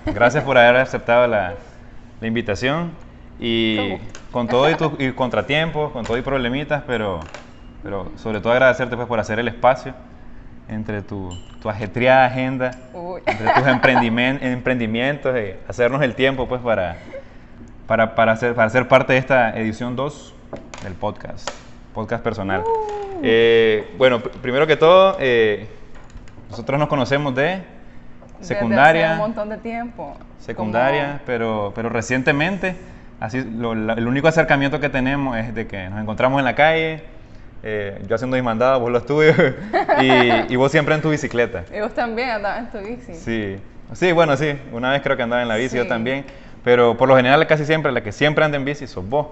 Gracias por haber aceptado la invitación y con todo y contratiempos, con todo y problemitas, pero sobre todo agradecerte pues por hacer el espacio entre tu ajetreada agenda, entre tus emprendimientos y hacernos el tiempo pues para ser parte de esta edición 2 del podcast personal. Bueno, primero que todo, nosotros nos conocemos de secundaria. Desde hace un montón de tiempo. Secundaria, pero recientemente, así el único acercamiento que tenemos es de que nos encontramos en la calle, yo haciendo mis mandados, vos los tuyos, y vos siempre en tu bicicleta. Y vos también andabas en tu bici. Sí, bueno, sí, una vez creo que andaba en la bici, Sí. yo también, pero por lo general casi siempre la que siempre anda en bici sos vos.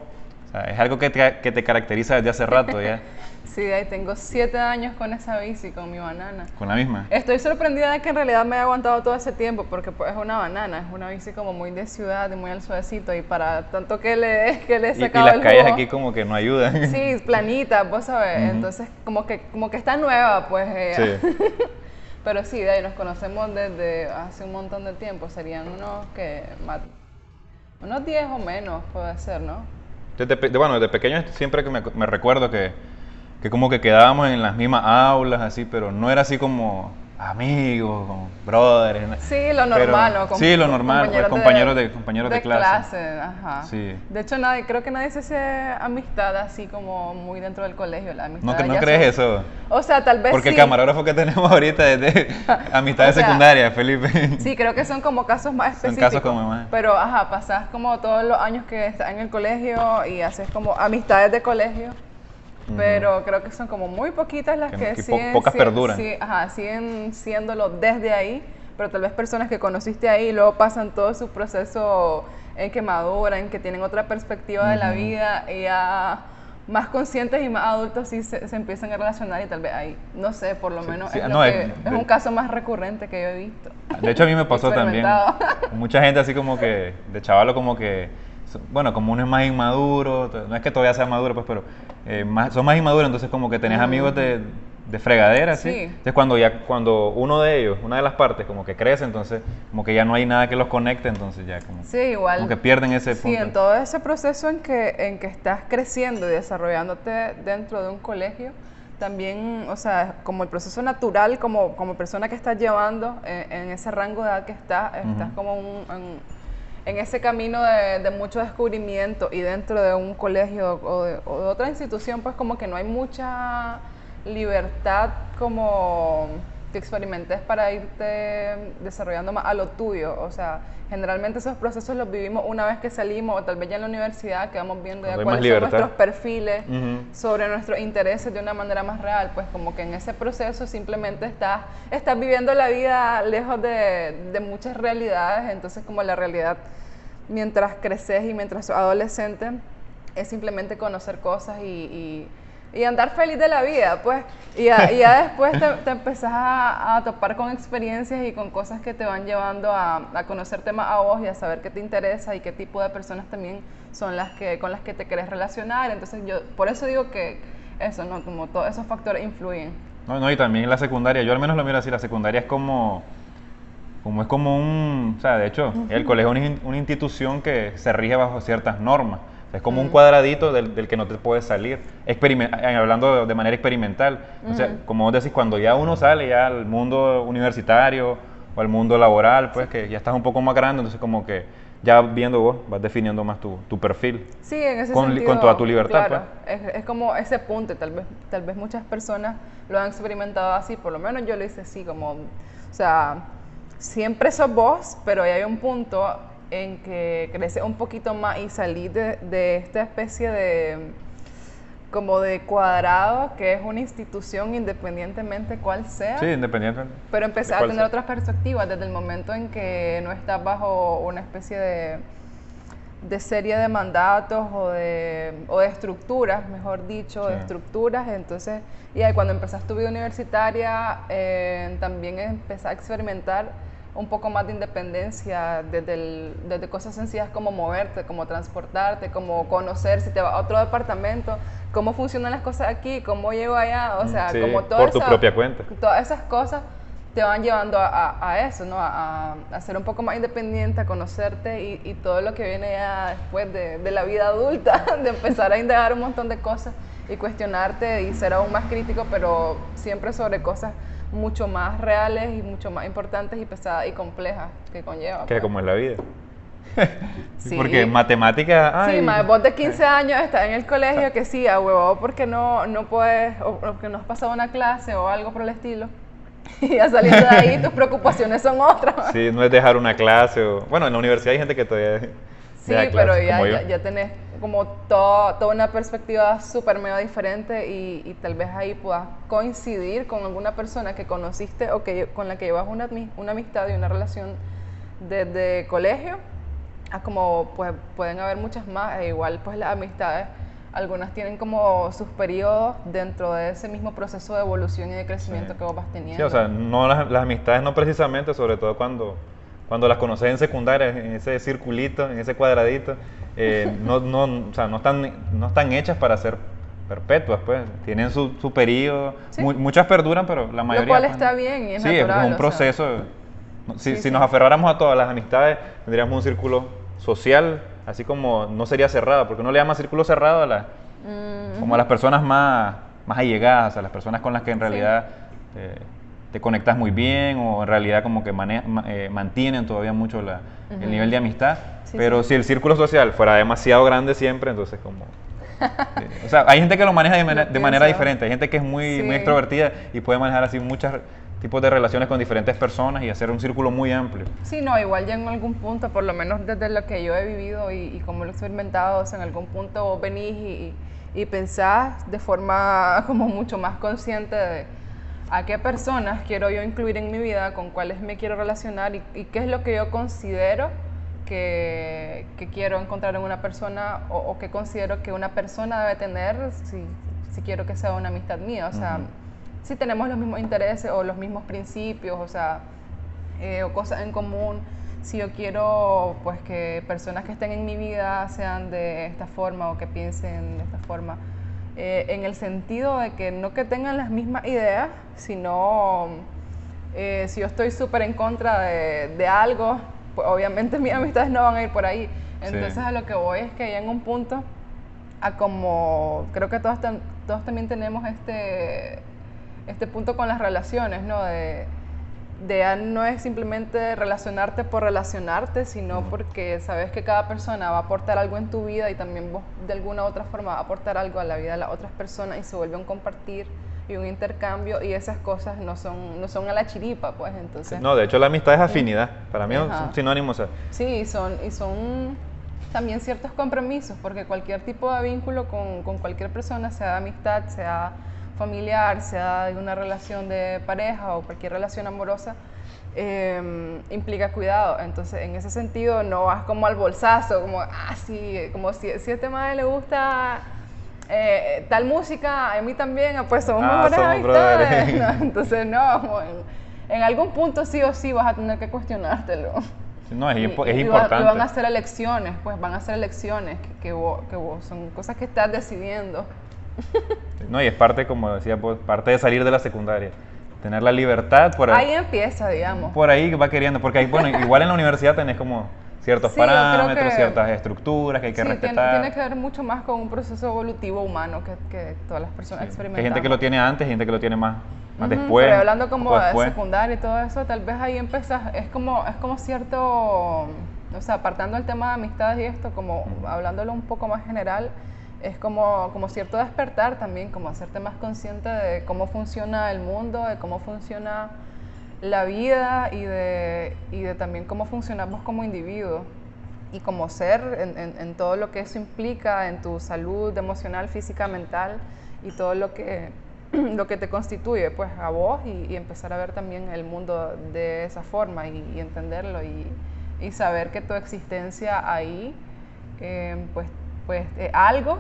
O sea, es algo que te caracteriza desde hace rato ya. Sí, ahí tengo 7 años con esa bici, con mi banana. Con la misma. Estoy sorprendida de que en realidad me haya aguantado todo ese tiempo, porque pues es una banana, es una bici como muy de ciudad y muy al suavecito, y para tanto que le he Y sacado las el calles jugo. aquí como que no ayudan. Sí, planita, vos sabés, entonces como que está nueva pues ella. Sí. Pero sí, de ahí nos conocemos desde hace un montón de tiempo, serían unos 10 o menos puede ser, ¿no? Desde pequeño siempre que me recuerdo que como que quedábamos en las mismas aulas, así, pero no era así como amigos, como brothers. Sí, lo normal, ¿no? Sí, lo normal, pues, compañeros de clase. Ajá. Sí. De hecho, creo que nadie se hace amistad así como muy dentro del colegio. La amistad ¿No ya crees son- eso? O sea, tal vez Porque sí. el camarógrafo que tenemos ahorita es de amistades O sea, secundarias, Felipe. Sí, creo que son como casos más Son específicos. casos como más. Pero, ajá, pasás como todos los años que estás en el colegio y haces como amistades de colegio. Pero creo que son como muy poquitas las que siguen, pocas perduran. Sí, ajá, siguen siéndolo desde ahí, pero tal vez personas que conociste ahí y luego pasan todo su proceso en que maduran, que tienen otra perspectiva de la vida y ya más conscientes y más adultos sí se empiezan a relacionar y tal vez ahí, no sé, por lo menos es un caso más recurrente que yo he visto. De hecho a mí me pasó también. Experimentado. Mucha gente así como que, de chavalo como que, bueno, como uno es más inmaduro, no es que todavía sea maduro pues, pero son más inmaduros, entonces como que tenés amigos de fregadera, ¿sí? Sí. Entonces cuando uno de ellos, una de las partes como que crece, entonces como que ya no hay nada que los conecte, entonces ya como, Sí, igual. como que pierden ese punto. Sí, en todo ese proceso en que estás creciendo y desarrollándote dentro de un colegio, también, o sea, como el proceso natural, como persona que estás llevando en ese rango de edad que estás como en ese camino de mucho descubrimiento y dentro de un colegio o de otra institución, pues como que no hay mucha libertad como que experimentes para irte desarrollando más a lo tuyo. O sea, generalmente esos procesos los vivimos una vez que salimos o tal vez ya en la universidad que vamos viendo ya cuáles son nuestros perfiles sobre nuestros intereses de una manera más real. Pues como que en ese proceso simplemente estás viviendo la vida lejos de muchas realidades. Entonces como la realidad mientras creces y mientras sos adolescente es simplemente conocer cosas y andar feliz de la vida, pues. Y ya después te empezás a topar con experiencias y con cosas que te van llevando a conocerte más a vos y a saber qué te interesa y qué tipo de personas también son con las que te querés relacionar. Entonces yo, por eso digo que eso, ¿no? Como todos esos factores influyen. No, y también la secundaria, yo al menos lo miro así, la secundaria es como o sea, de hecho, el colegio es una institución que se rige bajo ciertas normas. Es como un cuadradito del que no te puedes salir, hablando de manera experimental. O sea, como vos decís, cuando ya uno sale ya al mundo universitario o al mundo laboral, pues que ya estás un poco más grande, entonces como que ya viendo vos vas definiendo más tu perfil. Sí, en ese con sentido. toda tu libertad, claro, es como ese punto, tal vez muchas personas lo han experimentado así, por lo menos yo lo hice así, como, o sea, siempre sos vos, pero hay un punto en que creces un poquito más y salís de esta especie de como de cuadrado que es una institución independientemente cuál sea. Sí, independiente. Pero empezás a tener otras perspectivas desde el momento en que no estás bajo una especie de serie de mandatos o de estructuras, mejor dicho, de estructuras. Entonces, y ahí cuando empezás tu vida universitaria, también empezás a experimentar un poco más de independencia desde cosas sencillas como moverte, como transportarte, como conocer si te vas a otro departamento, cómo funcionan las cosas aquí, cómo llego allá, o sea, Sí, como por tu propia cuenta. todas esas cosas te van llevando a eso, ¿no? A ser un poco más independiente, a conocerte y todo lo que viene ya después de la vida adulta, de empezar a indagar un montón de cosas y cuestionarte y ser aún más crítico, pero siempre sobre cosas mucho más reales y mucho más importantes y pesadas y complejas que conlleva. Que pues. como es la vida. Sí. Porque matemática... Sí, ay, más vos de 15 años estás en el colegio que sí, a huevo, porque no puedes, o que no has pasado una clase o algo por el estilo. Y ya saliendo de ahí, tus preocupaciones son otras. sí, no es dejar una clase o... Bueno, en la universidad hay gente que todavía Sí, deja pero clases, como yo. ya tenés como toda una perspectiva súper mega diferente y tal vez ahí puedas coincidir con alguna persona que conociste o con la que llevas una amistad y una relación desde colegio, a como pues pueden haber muchas más, e igual pues las amistades, algunas tienen como sus periodos dentro de ese mismo proceso de evolución y de crecimiento Sí. que vos vas teniendo. Sí, o sea, no las amistades no precisamente, sobre todo cuando las conoces en secundaria, en ese circulito, en ese cuadradito, o sea, no están hechas para ser perpetuas, pues. Tienen su periodo, Sí. Muchas perduran, pero la mayoría... Lo cual pues, está no. bien y es sí, natural. es un o sea. proceso. Si Sí. nos aferráramos a todas las amistades, tendríamos un círculo social, así como no sería cerrado, porque uno le llama círculo cerrado como a las personas más allegadas, a las personas con las que en realidad te conectas muy bien o en realidad como que mantienen todavía mucho el nivel de amistad. Sí, Pero sí. si el círculo social fuera demasiado grande siempre, entonces como... o sea, hay gente que lo maneja de manera diferente, hay gente que es muy Sí. extrovertida y puede manejar así muchos tipos de relaciones con diferentes personas y hacer un círculo muy amplio. Sí, no, igual ya en algún punto, por lo menos desde lo que yo he vivido y como lo he experimentado, o sea, en algún punto vos venís y pensás de forma como mucho más consciente de a qué personas quiero yo incluir en mi vida, con cuáles me quiero relacionar y qué es lo que yo considero que quiero encontrar en una persona o que considero que una persona debe tener si quiero que sea una amistad mía, o sea... Si tenemos los mismos intereses o los mismos principios, o sea, o cosas en común, si yo quiero pues que personas que estén en mi vida sean de esta forma o que piensen de esta forma, en el sentido de que no que tengan las mismas ideas, sino si yo estoy súper en contra de algo, pues obviamente mis amistades no van a ir por ahí. Entonces Sí. a lo que voy es que ya en un punto, a como creo que todos también tenemos este punto con las relaciones, ¿no? De ya no es simplemente relacionarte por relacionarte, sino porque sabes que cada persona va a aportar algo en tu vida y también vos de alguna u otra forma va a aportar algo a la vida de las otras personas y se vuelve un compartir y un intercambio y esas cosas no son a la chiripa, pues entonces... No, de hecho la amistad es afinidad, para mí Ajá. son sinónimos. O sea, Sí, y son también ciertos compromisos, porque cualquier tipo de vínculo con cualquier persona, sea de amistad, sea familiar, sea de una relación de pareja o cualquier relación amorosa, implica cuidado. Entonces, en ese sentido, no vas como al bolsazo, como, sí, como si a este madre le gusta tal música, a mí también, pues somos mejores somos amistades. brothers. No, entonces, no, como en algún punto sí o sí vas a tener que cuestionártelo. no, es Y importante. van a hacer elecciones, pues van a hacer elecciones que vos son cosas que estás decidiendo. No, y es parte, como decía, pues, parte de salir de la secundaria. Tener la libertad Ahí empieza, digamos. por ahí va queriendo, porque ahí, bueno, igual en la universidad tenés como ciertos Sí, yo creo parámetros, que- ciertas estructuras que hay que Sí, respetar. tiene que ver mucho más con un proceso evolutivo humano que todas las personas Sí, que experimentamos. hay gente que lo tiene antes y gente que lo tiene más Ujú, después. Pero hablando como poco de después. secundaria y todo eso, tal vez ahí empezás, es como cierto, o sea, apartando el tema de amistades y esto, como hablándolo un poco más general, es como cierto despertar también, como hacerte más consciente de cómo funciona el mundo, de cómo funciona la vida y de también cómo funcionamos como individuos y como ser en todo lo que eso implica, en tu salud emocional, física, mental y todo lo que te constituye pues a vos y empezar a ver también el mundo de esa forma y entenderlo y saber que tu existencia ahí pues es algo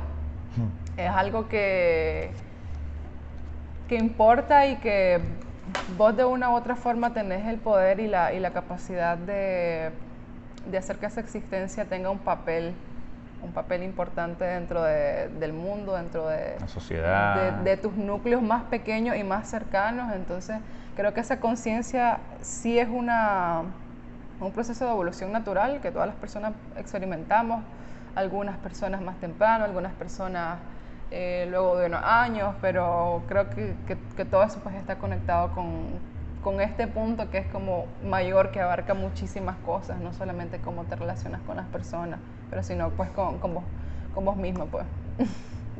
que importa y que vos de una u otra forma tenés el poder y la capacidad de hacer que esa existencia tenga un papel importante dentro del mundo, dentro de La sociedad. de tus núcleos más pequeños y más cercanos. Entonces, creo que esa conciencia sí es un proceso de evolución natural que todas las personas experimentamos, algunas personas más temprano, algunas personas luego de unos años, pero creo que todo eso pues está conectado con este punto que es como mayor, que abarca muchísimas cosas, no solamente cómo te relacionas con las personas, pero sino pues con vos mismo, pues,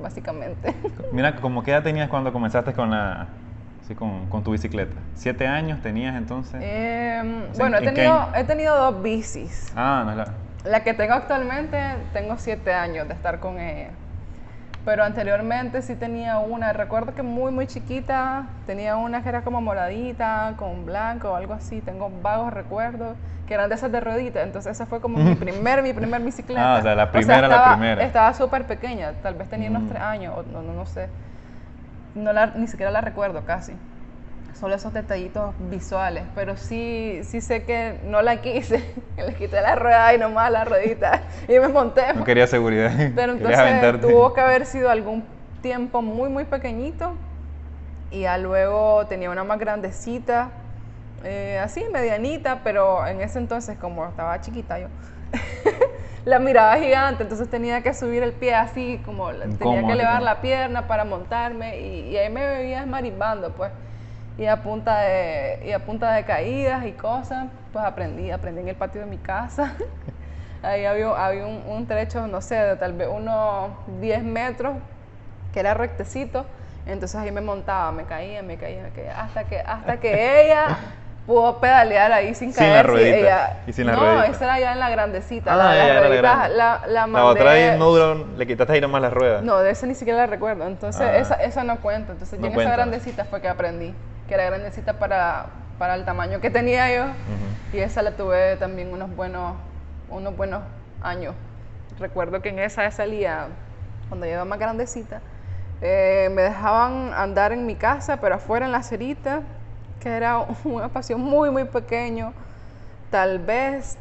básicamente. Mira, ¿cómo qué edad tenías cuando comenzaste con tu bicicleta? ¿7 años tenías entonces? Bueno, he tenido 2 bicis. Ah, no es la... La que tengo actualmente, tengo 7 años de estar con ella. Pero anteriormente sí tenía una, recuerdo que muy chiquita, tenía una que era como moradita, con blanco o algo así, tengo vagos recuerdos, que eran de esas de rueditas, entonces esa fue como mi primer bicicleta. Ah, o sea, la primera. Estaba súper pequeña, tal vez tenía unos 3 años, o no sé, ni siquiera la recuerdo casi. Solo esos detallitos visuales, pero sí sé que no la quise, le quité la rueda y nomás la ruedita y me monté. No quería seguridad. Pero entonces tuvo que haber sido algún tiempo muy pequeñito y ya luego tenía una más grandecita, así medianita, pero en ese entonces como estaba chiquita yo, la miraba gigante, entonces tenía que subir el pie así, como tenía que elevar la pierna para montarme y ahí me veía marimbando pues. Y a punta de caídas y cosas, pues aprendí en el patio de mi casa. Ahí había un trecho, no sé, de tal vez unos 10 metros, que era rectecito. Entonces ahí me montaba, me caía, hasta que ella pudo pedalear ahí sin caer. Sin la ruedita. Y sin la ruedita. No, esa era ya en la grandecita. La otra ahí no duró, le quitaste ahí nomás las ruedas. No, de esa ni siquiera la recuerdo. Entonces esa no cuenta. Entonces ya en esa grandecita fue que aprendí, que era grandecita para el tamaño que tenía yo. Y esa la tuve también unos buenos años. Recuerdo que en esa salía, cuando yo era más grandecita, me dejaban andar en mi casa, pero afuera en la acerita, que era un espacio muy pequeño, tal vez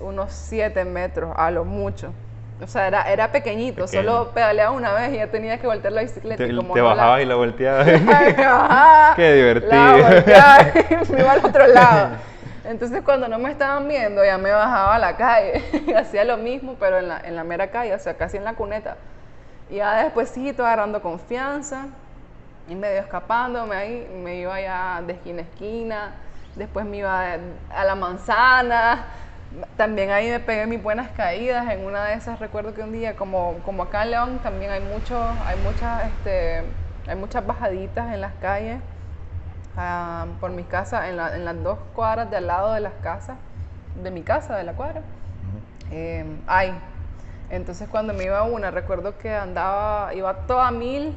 unos 7 metros a lo mucho. O sea, era pequeñito, solo pedaleaba una vez y ya tenía que voltear la bicicleta. Te bajabas y la volteabas. Me bajaba, qué divertido. La volteaba y me iba al otro lado. Entonces cuando no me estaban viendo ya me bajaba a la calle, hacía lo mismo pero en la mera calle, o sea casi en la cuneta. Y ya despuesito agarrando confianza y medio escapándome ahí, me iba ya de esquina a esquina, después me iba a la manzana. También ahí me pegué mis buenas caídas. En una de esas recuerdo que un día, como acá en León también hay muchas bajaditas en las calles. Por mi casa, en las 2 cuadras de al lado de las casas, de mi casa, de la cuadra, hay. Entonces cuando me iba a una, recuerdo que iba toda a 1000,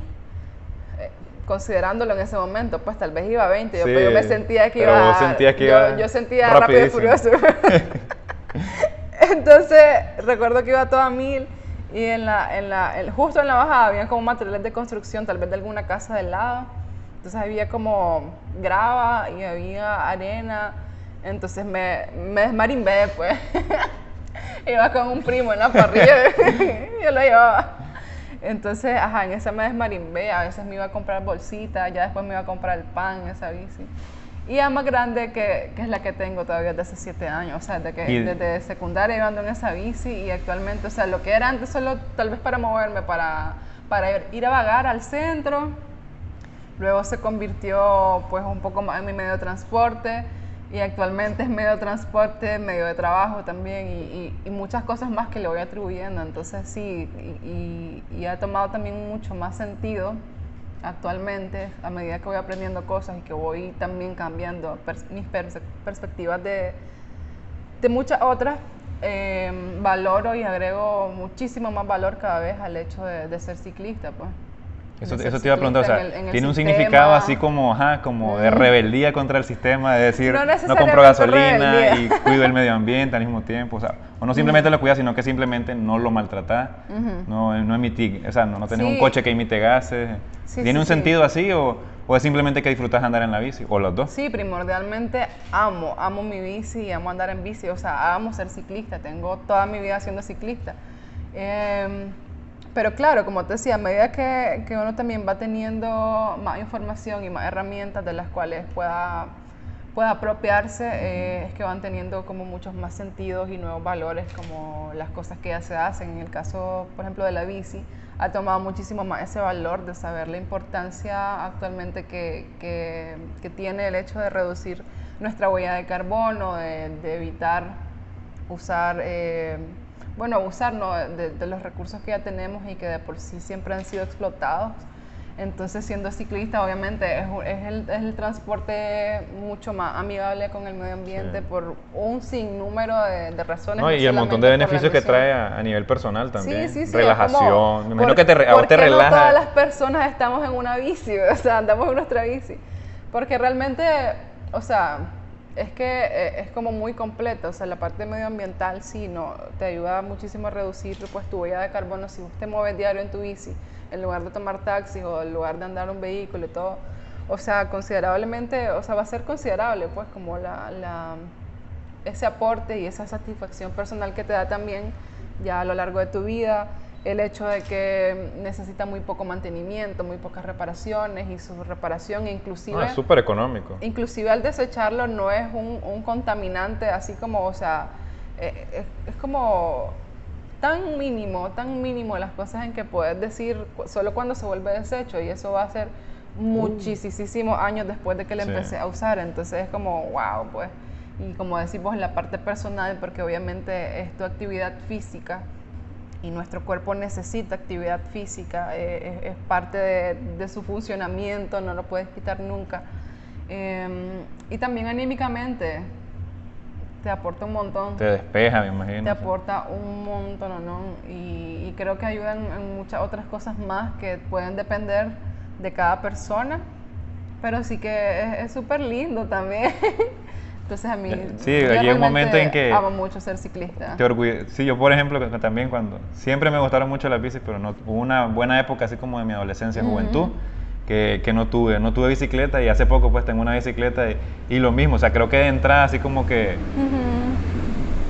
considerándolo en ese momento, pues tal vez iba a 20, sí, yo me sentía que pero iba... Vos sentías que yo sentía rápido y furioso. Entonces recuerdo que iba toda a 1000 y justo en la bajada había como materiales de construcción, tal vez de alguna casa del lado. Entonces había como grava y había arena, entonces me desmarimbé pues. Iba con un primo en la parrilla, yo lo llevaba. Entonces, en esa me desmarimbé, a veces me iba a comprar bolsitas, ya después me iba a comprar el pan en esa bici. Y ya más grande que es la que tengo todavía desde hace 7 años, o sea, desde secundaria iba andando en esa bici y actualmente, o sea, lo que era antes solo tal vez para moverme, para ir a vagar al centro. Luego se convirtió pues un poco más en mi medio de transporte y actualmente es medio de transporte, medio de trabajo también y muchas cosas más que le voy atribuyendo. Entonces sí, y ha tomado también mucho más sentido actualmente a medida que voy aprendiendo cosas y que voy también cambiando mis perspectivas de muchas otras. Valoro y agrego muchísimo más valor cada vez al hecho de ser ciclista, pues. Eso te iba a preguntar, o sea, tiene un significado así como de rebeldía contra el sistema, de decir, no compro gasolina y cuido el medio ambiente al mismo tiempo, o no simplemente lo cuidas, sino que simplemente no lo maltratas, no o sea, no tenés un coche que emite gases. ¿Tiene un sentido así o es simplemente que disfrutas andar en la bici, o los dos? Sí, primordialmente amo mi bici y amo andar en bici, o sea, amo ser ciclista, tengo toda mi vida siendo ciclista. Pero claro, como te decía, a medida que uno también va teniendo más información y más herramientas de las cuales pueda apropiarse, es que van teniendo como muchos más sentidos y nuevos valores, como las cosas que ya se hacen. En el caso, por ejemplo, de la bici, ha tomado muchísimo más ese valor de saber la importancia actualmente que tiene el hecho de reducir nuestra huella de carbono, de evitar usar, abusar, ¿no?, de los recursos que ya tenemos y que de por sí siempre han sido explotados. Entonces, siendo ciclista, obviamente es el transporte mucho más amigable con el medio ambiente, sí, por un sinnúmero de razones. No, y el montón de beneficios que trae a nivel personal también. Sí, Relajación. Me imagino que a vos te relaja. No todas las personas estamos en una bici, o sea, andamos en nuestra bici. Porque realmente, o sea, es que es como muy completa. O sea, la parte medioambiental sí, no, te ayuda muchísimo a reducir pues tu huella de carbono si vos te mueves diario en tu bici, en lugar de tomar taxis o en lugar de andar un vehículo y todo. O sea, considerablemente, o sea, va a ser considerable, pues, como ese aporte y esa satisfacción personal que te da también ya a lo largo de tu vida. El hecho de que necesita muy poco mantenimiento, muy pocas reparaciones, y su reparación inclusive... es súper económico. Inclusive al desecharlo no es un contaminante así como, o sea, es como tan mínimo las cosas en que puedes decir solo cuando se vuelve desecho, y eso va a ser muchísimos años después de que lo empecé a usar. Entonces es como, wow, pues, y como decimos en la parte personal, porque obviamente es tu actividad física, y nuestro cuerpo necesita actividad física, es parte de su funcionamiento, no lo puedes quitar nunca. Y también anímicamente te aporta un montón. Te despeja, me imagino. Te aporta un montón, ¿no? Y creo que ayudan en muchas otras cosas más que pueden depender de cada persona, pero sí que es súper lindo también. Entonces a mí, sí, llega un momento en que amo mucho ser ciclista. Sí, yo por ejemplo también siempre me gustaron mucho las bicis, pero no, hubo una buena época así como de mi adolescencia, juventud, que no tuve bicicleta, y hace poco pues tengo una bicicleta y lo mismo, o sea, creo que de entrada así como que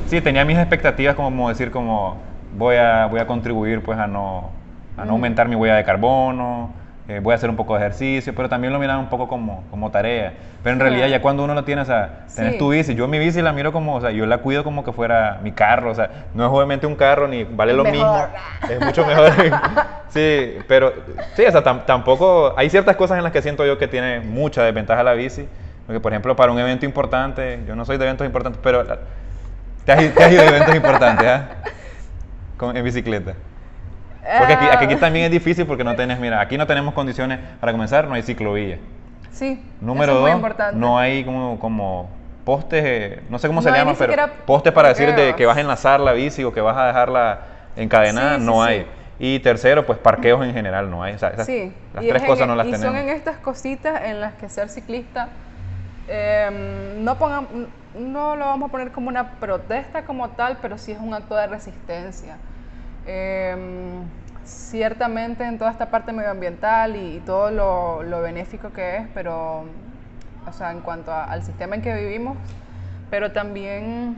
sí, tenía mis expectativas como decir como voy a contribuir pues a no aumentar mi huella de carbono. Voy a hacer un poco de ejercicio, pero también lo miraba un poco como tarea. Pero en realidad ya cuando uno lo tiene, o sea, tenés tu bici. Yo mi bici la miro como, o sea, yo la cuido como que fuera mi carro, o sea, no es obviamente un carro ni vale lo mismo, es mucho mejor. Sí, pero sí, o sea, tampoco, hay ciertas cosas en las que siento yo que tiene mucha desventaja la bici, porque por ejemplo para un evento importante, yo no soy de eventos importantes, pero te has ido de eventos importantes, ¿ah? En bicicleta. Porque aquí también es difícil porque no tenés, mira, aquí no tenemos condiciones, para comenzar, no hay ciclovía. Sí, Número eso es muy 2, importante. no hay como postes, no sé cómo se No hay llama, ni pero siquiera postes para decir parqueos. que vas a enlazar la bici o que vas a dejarla encadenada, no hay. Y tercero, pues parqueos en general no hay. O sea, las tres cosas no las tenemos. Y son en estas cositas en las que ser ciclista, no lo vamos a poner como una protesta como tal, pero sí es un acto de resistencia. Ciertamente en toda esta parte medioambiental y todo lo benéfico que es, pero, o sea, en cuanto al sistema en que vivimos, pero también,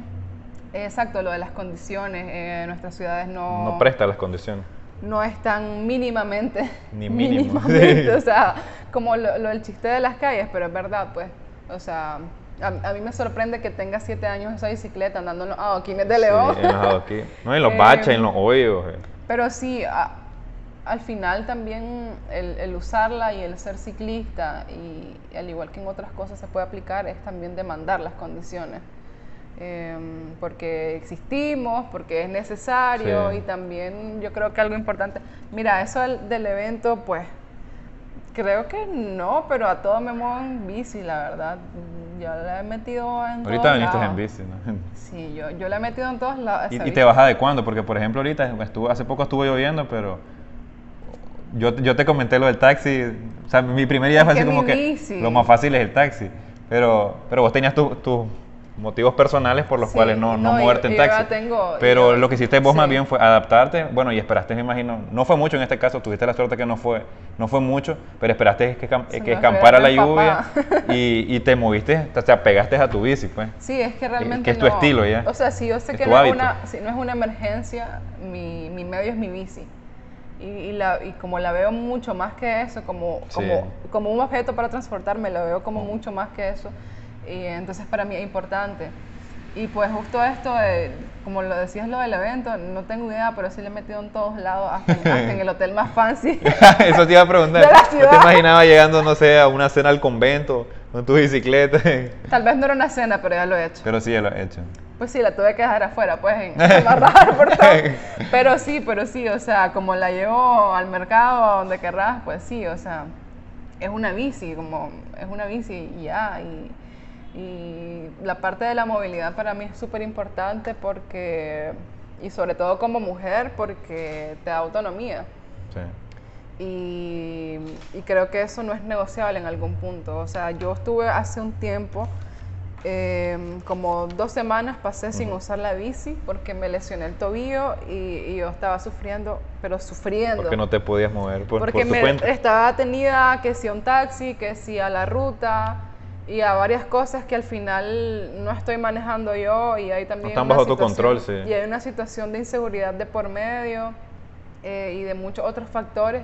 exacto, lo de las condiciones, nuestras ciudades no presta las condiciones. No están mínimamente, ni mínimo. O sea, como lo del chiste de las calles, pero es verdad, pues, o sea, a mí me sorprende que tenga 7 años esa bicicleta andando en los adoquines de León. Sí, en los adoquines. No, en los baches, en los hoyos. Pero sí, al final también el usarla y el ser ciclista, y al igual que en otras cosas se puede aplicar, es también demandar las condiciones. Porque existimos, porque es necesario, y también yo creo que algo importante, mira, eso del evento, pues, creo que no, pero a todo me muevo en bici, la verdad. Yo la he metido en ahorita todos viniste lados. En bici, ¿no? Sí, yo la he metido en todos lados. ¿Y te vas adecuando? Porque, por ejemplo, ahorita, hace poco estuvo lloviendo, pero yo te comenté lo del taxi. O sea, mi primera idea fue así como que lo más fácil es el taxi. Pero vos tenías tus motivos personales por los cuales no moverte en taxi. Pero lo que hiciste vos más bien fue adaptarte, bueno, y esperaste, me imagino, no fue mucho en este caso, tuviste la suerte que no fue mucho, pero esperaste que escampara la lluvia y te moviste, te apegaste a tu bici, pues. Sí, es que realmente que es tu estilo ya. O sea, si yo sé que no es una emergencia, mi medio es mi bici. y como la veo mucho más que eso, como un objeto para transportarme, la veo como mucho más que eso, y entonces para mí es importante. Y pues justo esto, como lo decías lo del evento, no tengo idea, pero sí le he metido en todos lados, hasta en el hotel más fancy. Eso te iba a preguntar. De la ciudad. ¿No te imaginaba llegando, no sé, a una cena al convento con tu bicicleta? Tal vez no era una cena, pero ya lo he hecho. Pero sí, ya lo he hecho. Pues sí, la tuve que dejar afuera, pues, amarrar por todo. Pero sí, o sea, como la llevo al mercado, a donde querrás, pues sí, o sea, es una bici y ya. Y la parte de la movilidad para mí es súper importante porque, y sobre todo como mujer, porque te da autonomía. Sí. Y creo que eso no es negociable en algún punto. O sea, yo estuve hace un tiempo, como 2 semanas pasé sin usar la bici porque me lesioné el tobillo y yo estaba sufriendo, pero sufriendo. Porque no te podías mover por tu cuenta. Estaba atenida que si a un taxi, que si a la ruta y a varias cosas que al final no estoy manejando yo y hay también no están bajo tu control, sí. Y hay una situación de inseguridad de por medio y de muchos otros factores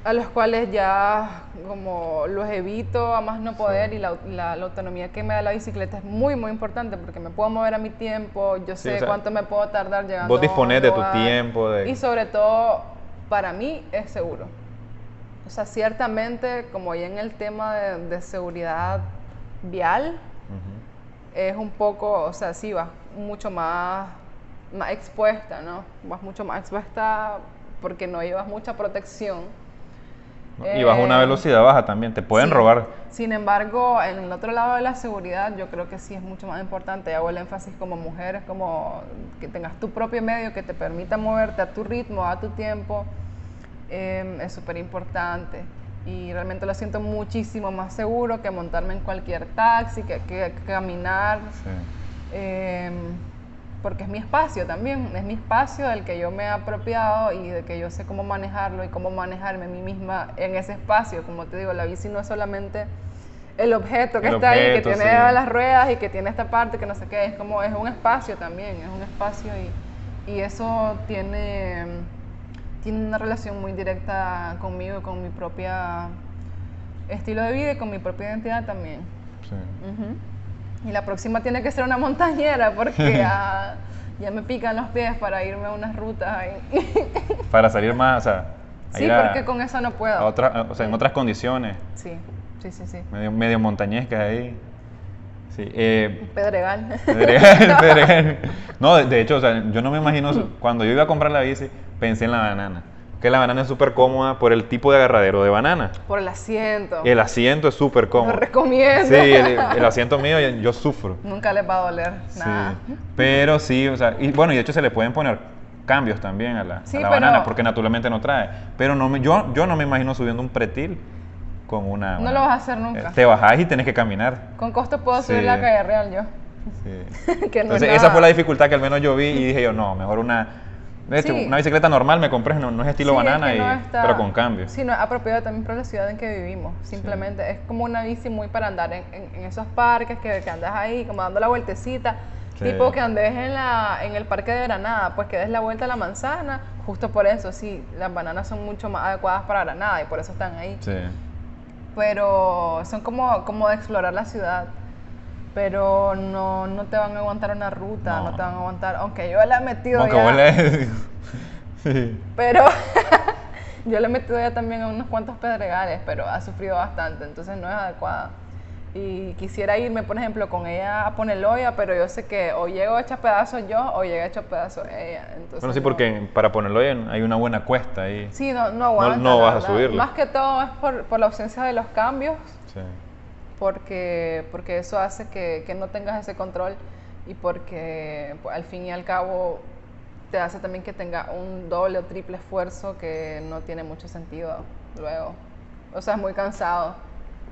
a los cuales ya como los evito a más no poder, sí. Y la autonomía que me da la bicicleta es muy muy importante porque me puedo mover a mi tiempo, yo sé, o sea, cuánto me puedo tardar llegando. Vos disponés de tu tiempo. Y sobre todo para mí es seguro. O sea, ciertamente, como ya en el tema de seguridad vial, es un poco, o sea, sí, vas mucho más expuesta, ¿no? Vas mucho más expuesta porque no llevas mucha protección. Y vas a una velocidad baja también, te pueden robar. Sin embargo, en el otro lado de la seguridad, yo creo que sí es mucho más importante. Hago el énfasis como mujer, es como que tengas tu propio medio que te permita moverte a tu ritmo, a tu tiempo. Es súper importante y realmente lo siento muchísimo más seguro que montarme en cualquier taxi, que caminar, sí. Porque es mi espacio también, es mi espacio del que yo me he apropiado y de que yo sé cómo manejarlo y cómo manejarme a mí misma en ese espacio. Como te digo, la bici no es solamente el objeto que está ahí, que tiene, sí, las ruedas y que tiene esta parte que no sé qué, es un espacio también, es un espacio y eso tiene una relación muy directa conmigo, con mi propia estilo de vida y con mi propia identidad también. Sí. Y la próxima tiene que ser una montañera porque ya me pican los pies para irme a unas rutas ahí. Para salir más, o sea... Sí, porque con eso no puedo. O sea, en otras condiciones. Sí. Medio montañescas ahí. Sí, Pedregal. Pedregal. No, de hecho, o sea, yo no me imagino, cuando yo iba a comprar la bici, pensé en la banana. Que la banana es súper cómoda por el tipo de agarradero de banana. Por el asiento. El asiento es súper cómodo. Lo recomiendo. Sí, el asiento mío yo sufro. Nunca les va a doler nada. Sí, pero sí, o sea, y bueno, y de hecho se le pueden poner cambios también a la banana, porque naturalmente no trae. Pero yo no me imagino subiendo un pretil con una... No lo vas a hacer nunca. Te bajás y tenés que caminar. Con costo puedo subir la calle real yo. Sí. Que no entonces esa fue la dificultad que al menos yo vi y dije yo, no, mejor una... De hecho, una bicicleta normal me compré, no es estilo banana, pero con cambio. Sí, no es apropiado también por la ciudad en que vivimos. Simplemente es como una bici muy para andar en esos parques que andas ahí, como dando la vueltecita. Sí. Tipo que andes en el parque de Granada, pues que des la vuelta a la manzana. Justo por eso, sí, las bananas son mucho más adecuadas para Granada y por eso están ahí. Sí. Pero son como de explorar la ciudad. Pero no te van a aguantar una ruta, no te van a aguantar, aunque yo la he metido Sí. Pero yo le he metido ya también a unos cuantos pedregales, pero ha sufrido bastante, entonces no es adecuada. Y quisiera irme, por ejemplo, con ella a Poneloya, pero yo sé que o llego hecha pedazos yo o llega hecho pedazos ella. Entonces bueno, sí, porque para Poneloya hay una buena cuesta ahí. Sí, no aguanta. No vas a subirlo. Más que todo es por la ausencia de los cambios. Sí. Porque eso hace que no tengas ese control y porque pues, al fin y al cabo te hace también que tenga un doble o triple esfuerzo que no tiene mucho sentido luego. O sea, es muy cansado.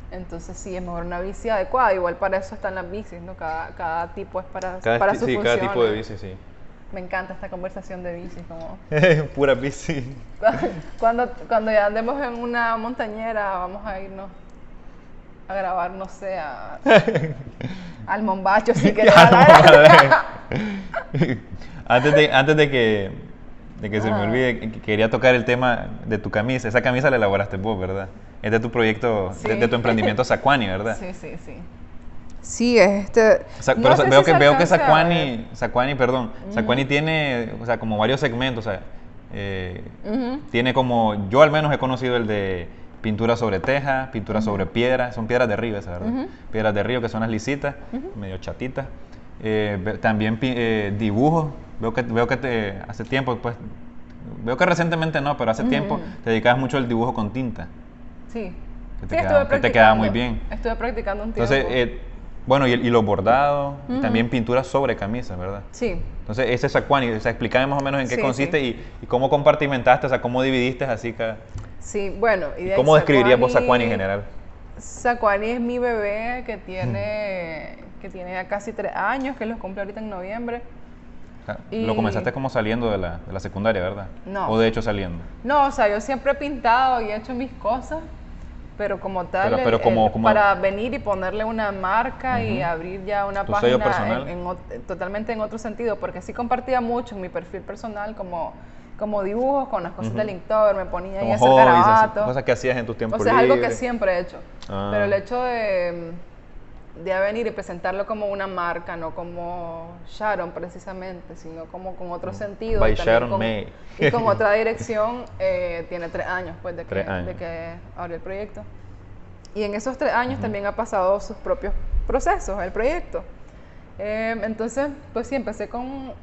Entonces sí, es mejor una bici adecuada. Igual para eso están las bicis, ¿no? Cada tipo es para su función. Cada tipo de bici, sí. Me encanta esta conversación de bicis. Como... Pura bici. Cuando ya andemos en una montañera, vamos a irnos a grabar, no sé, al Mombacho, si querés. Antes de de que se me olvide, que quería tocar el tema de tu camisa. Esa camisa la elaboraste vos, ¿verdad? Es de tu proyecto, Sí. de tu emprendimiento Sacuani, ¿verdad? Sí, sí, sí. Sí, es este... no Pero sé veo si que se veo que alcance a ver. Sacuani, perdón, Sacuani tiene, o sea, como varios segmentos, o sea, Ujú. tiene como, yo al menos he conocido el de pintura sobre teja, pintura sobre piedra, son piedras de río esas, ¿verdad? Piedras de río que son las lisitas, medio chatitas. También dibujos, veo que hace tiempo, pues, veo que recientemente no, pero hace tiempo te dedicabas mucho al dibujo con tinta, Sí. que Sí, te, estuve que te quedaba muy practicando. bien. Estuve practicando un tiempo. Entonces, bueno, y los bordados, y también pintura sobre camisas, ¿verdad? Sí. Entonces, ese Sacuani, o sea, explícame más o menos en qué Sí, consiste sí. y cómo compartimentaste, o sea, cómo dividiste así cada... Sí, bueno, y ¿Y de ahí cómo describirías vos Sacuani en general? Sacuani es mi bebé que tiene ya casi 3 años, que los cumple ahorita en noviembre. O sea, Y- lo comenzaste como saliendo de la secundaria, ¿verdad? No. O de hecho saliendo. No, o sea, yo siempre he pintado y he hecho mis cosas, pero como tal, Pero como para venir y ponerle una marca y abrir ya una ¿Tu sello página personal? totalmente en otro sentido, porque sí compartía mucho en mi perfil personal como dibujos con las cosas del Inktober, me ponía ahí Como a hacer hobbies, así, garabatos. cosas que hacías en tus O tiempos sea, es algo que libres. siempre he hecho. Ah. Pero el hecho de venir y presentarlo como una marca, no como Sharon precisamente, sino como con otro sentido. By y también Sharon May. y con otra dirección, tiene 3 años pues de 3 años. que abrió el proyecto. Y en esos 3 años también ha pasado sus propios procesos, el proyecto. Entonces, pues sí, empecé con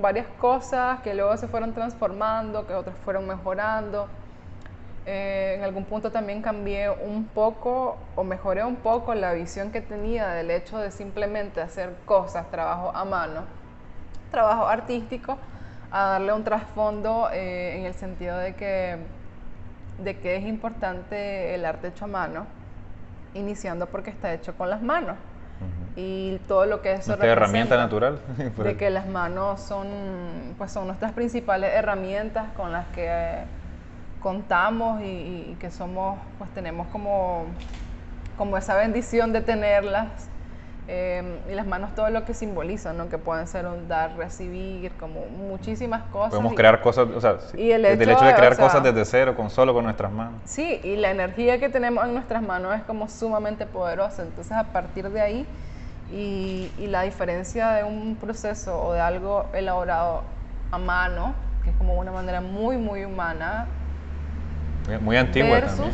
varias cosas que luego se fueron transformando, que otras fueron mejorando. En algún punto también cambié un poco o mejoré un poco la visión que tenía del hecho de simplemente hacer cosas, trabajo a mano, trabajo artístico, a darle un trasfondo en el sentido de que es importante el arte hecho a mano, iniciando porque está hecho con las manos. Y todo lo que eso Nuestra herramienta representa, natural. de que las manos son nuestras principales herramientas con las que contamos y que pues tenemos como esa bendición de tenerlas. Y las manos todo lo que simbolizan, ¿no? Que pueden ser un dar, recibir, como muchísimas cosas. Podemos crear cosas, o sea, y el desde el hecho hecho de de, crear o sea, cosas desde cero, solo con nuestras manos. Sí, y la energía que tenemos en nuestras manos es como sumamente poderosa. Entonces, a partir de ahí, y la diferencia de un proceso o de algo elaborado a mano, que es como una manera muy, muy humana, Muy antigua también.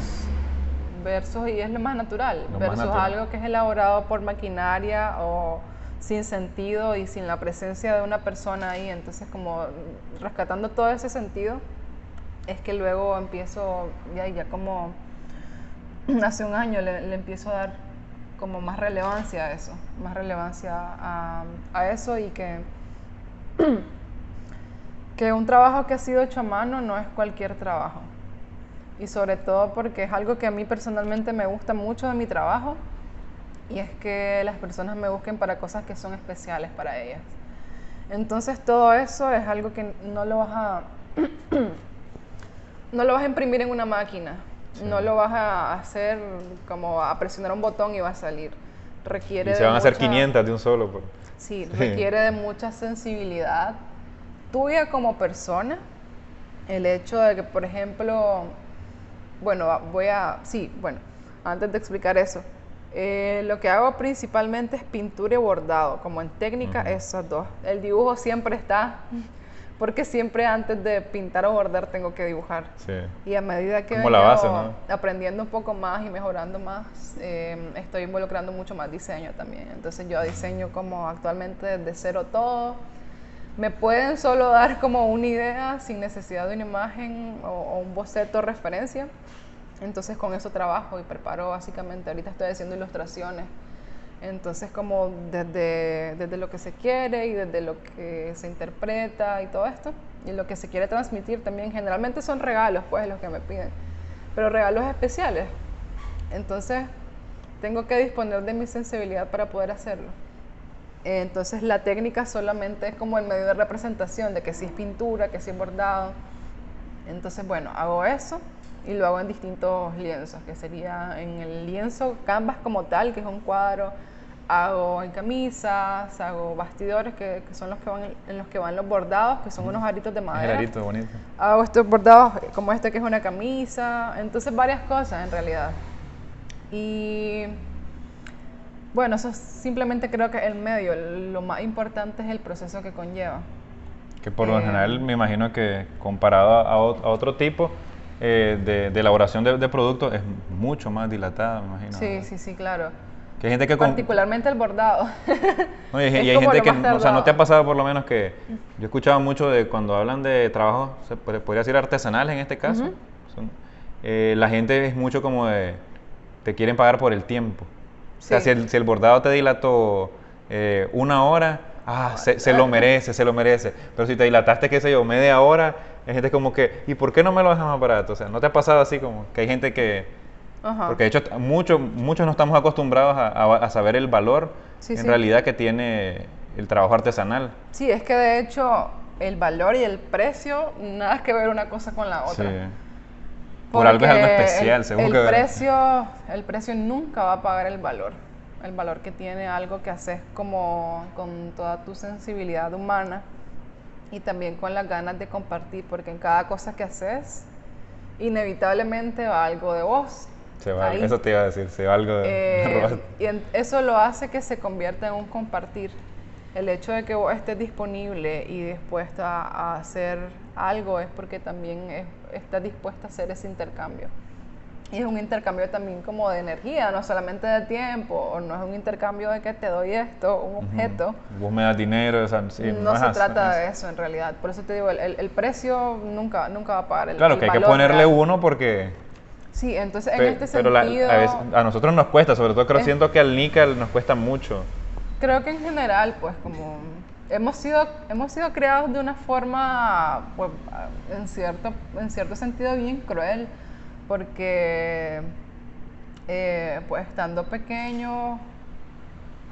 versus, y es lo más natural, Lo más versus natural. algo que es elaborado por maquinaria o sin sentido y sin la presencia de una persona ahí. Entonces, como rescatando todo ese sentido, es que luego empiezo, ya como hace un año le empiezo a dar como más relevancia a eso, más relevancia a eso, y que un trabajo que ha sido hecho a mano no es cualquier trabajo. Y sobre todo porque es algo que a mí personalmente me gusta mucho de mi trabajo, y es que las personas me busquen para cosas que son especiales para ellas. Entonces todo eso es algo que no lo vas a no lo vas a imprimir en una máquina, no lo vas a hacer como a presionar un botón y va a salir. Requiere Y se de van a hacer mucha- 500 de un solo. Pues. Sí, requiere de mucha sensibilidad tuya como persona. El hecho de que, por ejemplo, bueno, antes de explicar eso, lo que hago principalmente es pintura y bordado, como en técnica, esos dos. El dibujo siempre está, porque siempre antes de pintar o bordar tengo que dibujar. Sí. Y a medida que Como la vengo base, ¿no? aprendiendo un poco más y mejorando más, estoy involucrando mucho más diseño también. Entonces yo diseño como actualmente desde cero todo. Me pueden solo dar como una idea sin necesidad de una imagen o un boceto referencia. Entonces con eso trabajo y preparo básicamente. Ahorita estoy haciendo ilustraciones. Entonces como desde lo que se quiere y desde lo que se interpreta y todo esto. Y lo que se quiere transmitir también. Generalmente son regalos pues los que me piden. Pero regalos especiales. Entonces tengo que disponer de mi sensibilidad para poder hacerlo. Entonces la técnica solamente es como el medio de representación de que si es pintura, que si es bordado. Entonces, bueno, hago eso y lo hago en distintos lienzos, que sería en el lienzo canvas como tal, que es un cuadro hago en camisas, hago bastidores que son los que van en los que van los bordados, que son unos aritos de Es madera. el arito, bonito. Hago estos bordados como este que es una camisa, entonces varias cosas en realidad. Y bueno, eso simplemente creo que el medio, lo más importante es el proceso que conlleva. Que por lo general me imagino que comparado a otro tipo de elaboración de productos es mucho más dilatada, me imagino. Sí, sí, sí, claro. Que hay gente que Particularmente el bordado. No, y Es hay como gente lo que, más o sea, ¿no tardado. te ha pasado por lo menos que yo he escuchado mucho de cuando hablan de trabajos, podría decir artesanales en este caso? Son, la gente es mucho como de, te quieren pagar por el tiempo. O sea, Sí. si el bordado te dilató 1 hora, se lo merece, se lo merece. Pero si te dilataste, qué sé yo, media hora, hay gente como que, ¿y por qué no me lo dejas más barato? O sea, ¿no te ha pasado así como que hay gente que... Ajá. Porque de hecho muchos no estamos acostumbrados a saber el valor Sí, en sí. realidad que tiene el trabajo artesanal. Sí, es que de hecho el valor y el precio nada que ver una cosa con la otra. Sí. Por algo es algo Porque especial, según que... el precio nunca va a pagar el valor que tiene algo que haces como con toda tu sensibilidad humana y también con las ganas de compartir, porque en cada cosa que haces inevitablemente va algo de vos. Ahí. Eso te iba a decir, se va algo de robar. Eso lo hace que se convierta en un compartir. El hecho de que vos estés disponible y dispuesta a hacer algo es porque también estás dispuesta a hacer ese intercambio. Y es un intercambio también como de energía, no solamente de tiempo, o no es un intercambio de que te doy esto, un objeto. Vos me das dinero, o sea, sí, No se es trata de eso en realidad. Por eso te digo, el precio nunca va a pagar el Claro, que hay que valor ponerle real. uno porque... Sí, entonces en este pero sentido... a veces a nosotros nos cuesta, sobre todo creo, Es- siento que al níquel nos cuesta mucho. Creo que en general, pues como hemos sido creados de una forma, pues, en cierto sentido bien cruel, porque pues estando pequeño,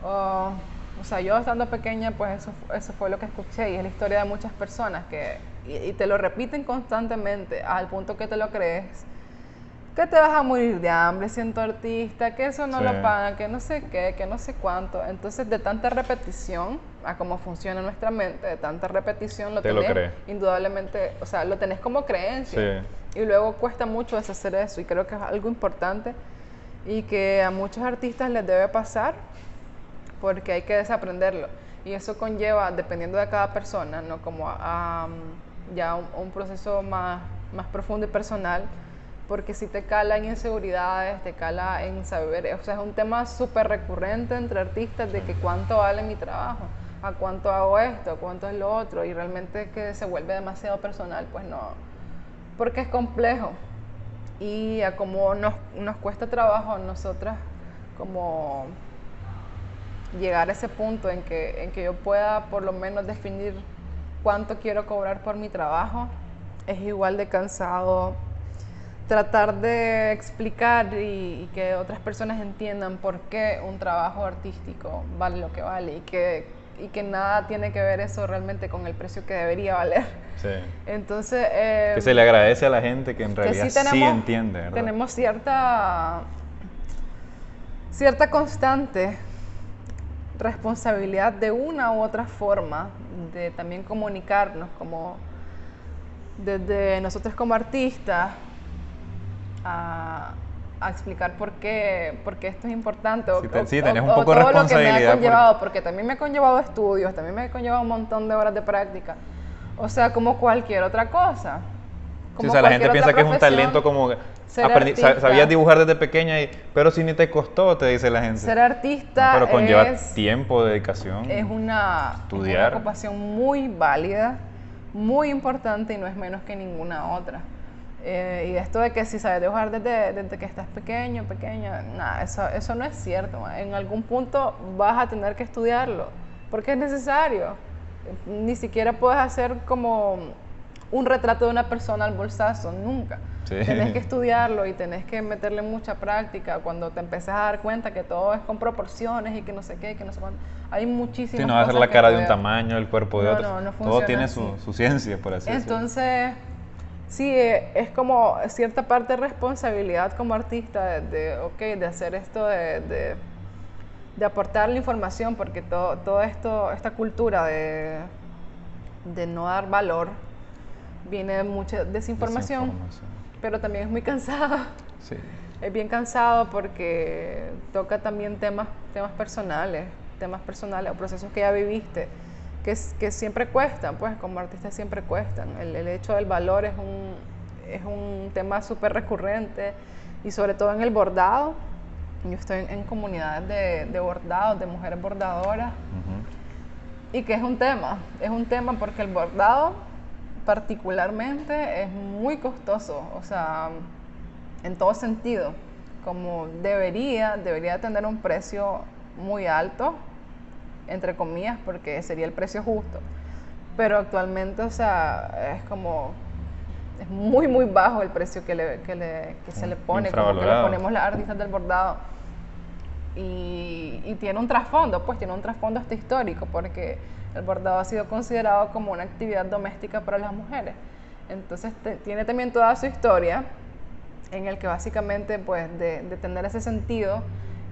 o sea, yo estando pequeña, pues eso fue lo que escuché y es la historia de muchas personas y te lo repiten constantemente al punto que te lo crees. Que te vas a morir de hambre siendo artista, que eso no Sí. lo pagan, que no sé qué, que no sé cuánto. Entonces, de tanta repetición, a cómo funciona nuestra mente, de tanta repetición, Te lo crees. indudablemente, o sea, lo tenés como creencia. Sí. Y luego cuesta mucho deshacer eso, y creo que es algo importante y que a muchos artistas les debe pasar, porque hay que desaprenderlo. Y eso conlleva, dependiendo de cada persona, ¿no? Como ya un proceso más profundo y personal, porque si te cala en inseguridades, te cala en saber, o sea, es un tema súper recurrente entre artistas de que cuánto vale mi trabajo, a cuánto hago esto, a cuánto es lo otro, y realmente que se vuelve demasiado personal, pues no, porque es complejo. Y a como nos cuesta trabajo a nosotras como llegar a ese punto en que yo pueda por lo menos definir cuánto quiero cobrar por mi trabajo, es igual de cansado tratar de explicar y que otras personas entiendan por qué un trabajo artístico vale lo que vale y que nada tiene que ver eso realmente con el precio que debería valer. Sí. Entonces... Que se le agradece a la gente que en que realidad sí entiende, ¿verdad? Tenemos cierta constante responsabilidad de una u otra forma de también comunicarnos como desde nosotros como artistas a explicar por qué esto es importante Sí, tenés un poco o de todo lo que me ha responsabilidad conllevado, porque también me ha conllevado estudios, también me ha conllevado un montón de horas de práctica, o sea, como cualquier otra cosa. Sí, Como o sea, la gente cualquier piensa otra que es un profesión, talento como ser artista. sabías dibujar desde pequeña, pero si ni te costó, te dice la gente. Ser artista No, pero conlleva es tiempo, dedicación. Estudiar. ocupación muy válida, muy importante y no es menos que ninguna otra. Y esto de que si sabes dibujar desde que estás pequeña, nada, eso no es cierto. En algún punto vas a tener que estudiarlo, porque es necesario. Ni siquiera puedes hacer como un retrato de una persona al bolsazo, nunca. Sí. Tenés que estudiarlo y tenés que meterle mucha práctica. Cuando te empieces a dar cuenta que todo es con proporciones y que no sé qué, que no sé cuánto, hay muchísimas Sí, no va a cosas ser la que cara de un ver. tamaño, el cuerpo de No, otro. no Todo funciona tiene así. su ciencia, por así decirlo. Entonces, sí, es como cierta parte de responsabilidad como artista de hacer esto, de aportar la información, porque todo esto, esta cultura de no dar valor, viene de mucha desinformación, pero también es muy cansada. Sí. Es bien cansado porque toca también temas personales o procesos que ya viviste, que siempre cuestan, pues como artistas siempre cuestan. El hecho del valor es un tema súper recurrente, y sobre todo en el bordado. Yo estoy en comunidades de bordados, de mujeres bordadoras, y que es un tema porque el bordado particularmente es muy costoso, o sea, en todo sentido, como debería tener un precio muy alto, entre comillas, porque sería el precio justo, pero actualmente, o sea, es muy muy bajo el precio que se le pone, como que le ponemos las artistas del bordado, y tiene un trasfondo, pues tiene un trasfondo hasta histórico, porque el bordado ha sido considerado como una actividad doméstica para las mujeres. Entonces tiene también toda su historia, en el que básicamente, pues, de tener ese sentido,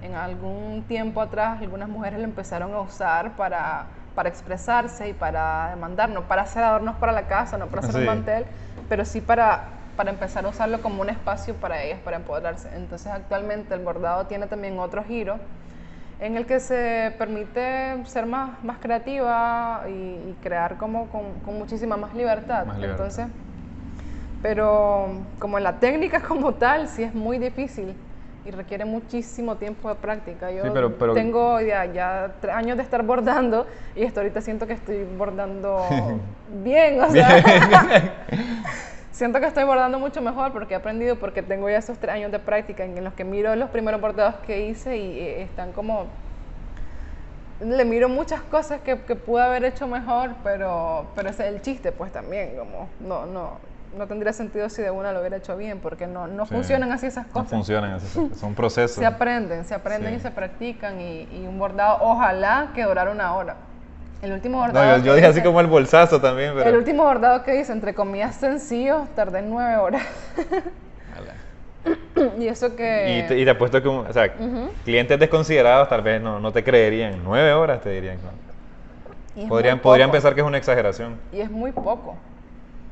en algún tiempo atrás algunas mujeres lo empezaron a usar para expresarse y para demandar, no para hacer adornos para la casa, no para hacer un mantel, pero sí para empezar a usarlo como un espacio para ellas, para empoderarse. Entonces actualmente el bordado tiene también otro giro, en el que se permite ser más creativa y crear como con muchísima más libertad. Entonces, pero como la técnica como tal, sí es muy difícil y requiere muchísimo tiempo de práctica. Yo pero tengo ya 3 años de estar bordando, y hasta ahorita siento que estoy bordando bien, o sea, siento que estoy bordando mucho mejor porque he aprendido, porque tengo ya esos 3 años de práctica en los que miro los primeros bordados que hice y están como... Le miro muchas cosas que pude haber hecho mejor, pero ese es el chiste, pues también, como no tendría sentido si de una lo hubiera hecho bien, porque no funcionan así esas cosas. No funcionan así, son procesos. Se aprenden sí. Y se practican, y un bordado ojalá que durara 1 hora. El último bordado... No, yo dije así como el bolsazo también, pero... El último bordado que hice, entre comillas sencillo, tardé 9 horas. Y eso que... Y te apuesto que, o sea, clientes desconsiderados tal vez no te creerían. 9 horas te dirían. ¿No? Podrían pensar que es una exageración. Y es muy poco.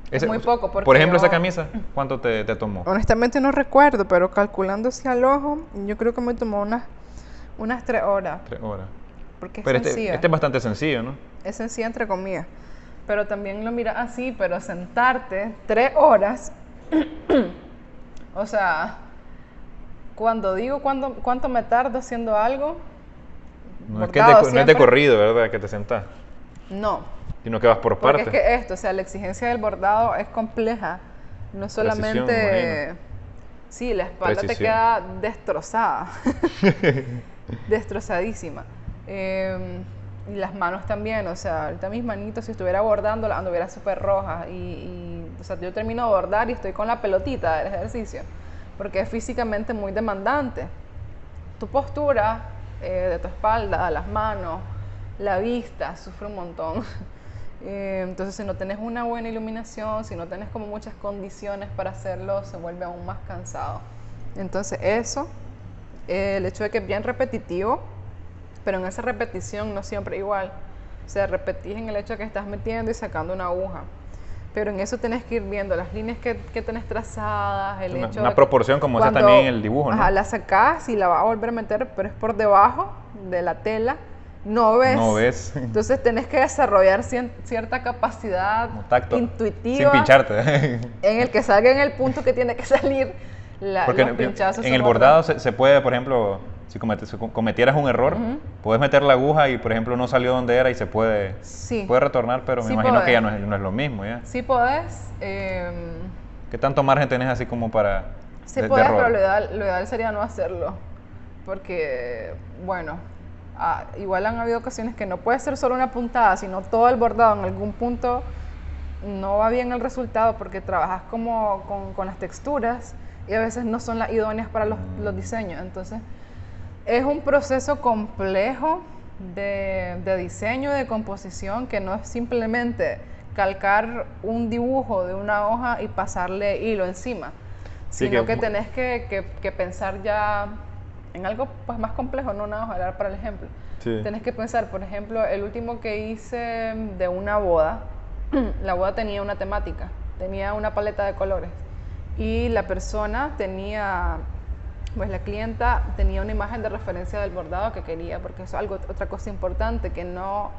Es muy poco. Por ejemplo, esa camisa, ¿cuánto te tomó? Honestamente no recuerdo, pero calculando hacia al ojo, yo creo que me tomó unas 3 horas. 3 horas. Porque es pero sencilla. este es bastante sencillo, ¿no? Es sencilla entre comillas. Pero también lo miras así, pero sentarte 3 horas... O sea, cuando digo cuánto me tardo haciendo algo, no es de corrido, ¿verdad? Que te sentás. No. Sino que vas por partes. Porque es que o sea, la exigencia del bordado es compleja. No solamente... Sí, la espalda te queda destrozada. Destrozadísima. Y las manos también, o sea, ahorita mis manitos, si estuviera bordando, anduviera súper roja. O sea, yo termino de bordar y estoy con la pelotita del ejercicio, porque es físicamente muy demandante. Tu postura de tu espalda, las manos, la vista, sufre un montón. Entonces, si no tenés una buena iluminación, si no tenés como muchas condiciones para hacerlo, se vuelve aún más cansado. Entonces, eso, el hecho de que es bien repetitivo, pero en esa repetición no siempre igual. O sea, repetís en el hecho de que estás metiendo y sacando una aguja. Pero en eso tenés que ir viendo las líneas que tenés trazadas, el hecho una proporción como está también en el dibujo, ¿no? Ajá, la sacás y la vas a volver a meter, pero es por debajo de la tela. No ves. Entonces tenés que desarrollar cierta capacidad intuitiva. Sin pincharte. En el que salga en el punto que tiene que salir los pinchazos. En el bordado se puede, por ejemplo... Si cometieras un error, puedes meter la aguja y, por ejemplo, no salió donde era y se puede retornar, pero me imagino que ya no es lo mismo, ¿ya? Sí podés. ¿Qué tanto margen tenés así como para sí podés, pero lo ideal sería no hacerlo. Porque, bueno, igual han habido ocasiones que no puede ser solo una puntada, sino todo el bordado en algún punto no va bien el resultado, porque trabajas como con las texturas y a veces no son las idóneas para los diseños. Entonces... Es un proceso complejo de diseño, de composición, que no es simplemente calcar un dibujo de una hoja y pasarle hilo encima, sino que tenés que pensar ya en algo pues más complejo, no nada, ojalá para el ejemplo. Sí. Tenés que pensar, por ejemplo, el último que hice de una boda, la boda tenía una temática, tenía una paleta de colores y la persona tenía, pues la clienta tenía una imagen de referencia del bordado que quería, porque eso es algo, otra cosa importante, que no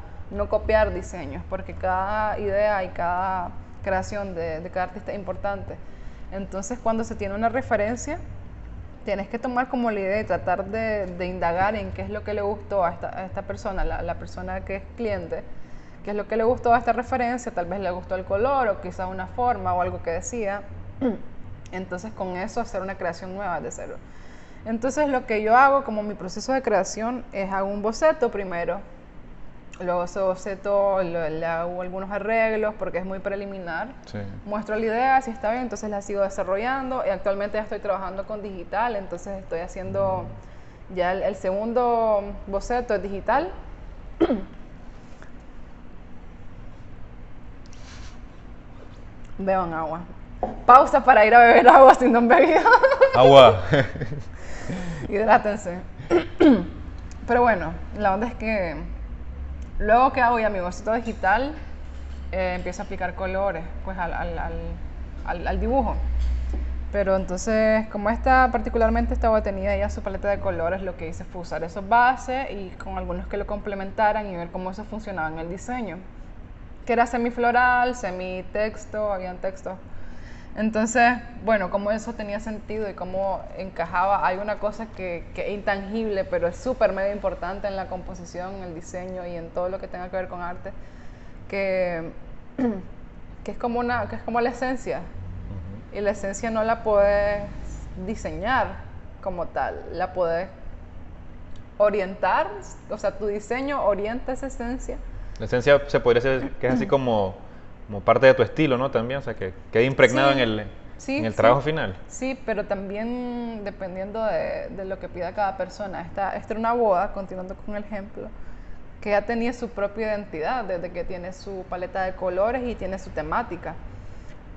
copiar diseños, porque cada idea y cada creación de cada artista es importante. Entonces, cuando se tiene una referencia, tienes que tomar como la idea y tratar de indagar en qué es lo que le gustó a esta persona, la persona que es cliente, qué es lo que le gustó a esta referencia, tal vez le gustó el color o quizás una forma o algo que decía. Entonces, con eso hacer una creación nueva de cero. Entonces, lo que yo hago como mi proceso de creación es hago un boceto primero. Luego ese boceto le hago algunos arreglos porque es muy preliminar. Sí. Muestro la idea, si está bien, entonces la sigo desarrollando. Y actualmente ya estoy trabajando con digital, entonces estoy haciendo ya el segundo boceto es digital. Beban agua. Pausa para ir a beber agua si no han bebido. Agua. Hidrátense. Pero bueno, la onda es que luego que hago ya mi boceto digital, empiezo a aplicar colores pues al dibujo. Pero entonces, como particularmente esta boda tenía ya su paleta de colores, lo que hice fue usar esos bases y con algunos que lo complementaran y ver cómo eso funcionaba en el diseño. Que era semifloral, semitexto, habían textos. Entonces, bueno, como eso tenía sentido y cómo encajaba, hay una cosa que es intangible, pero es súper medio importante en la composición, en el diseño y en todo lo que tenga que ver con arte, que es como la esencia. Y la esencia no la puedes diseñar como tal, la puedes orientar, o sea, tu diseño orienta esa esencia. La esencia se podría decir que es así como parte de tu estilo, ¿no? También, o sea, que quede impregnado sí, en el trabajo final. Sí, pero también dependiendo de lo que pida cada persona. Esta era una boda, continuando con el ejemplo, que ya tenía su propia identidad, desde que tiene su paleta de colores y tiene su temática.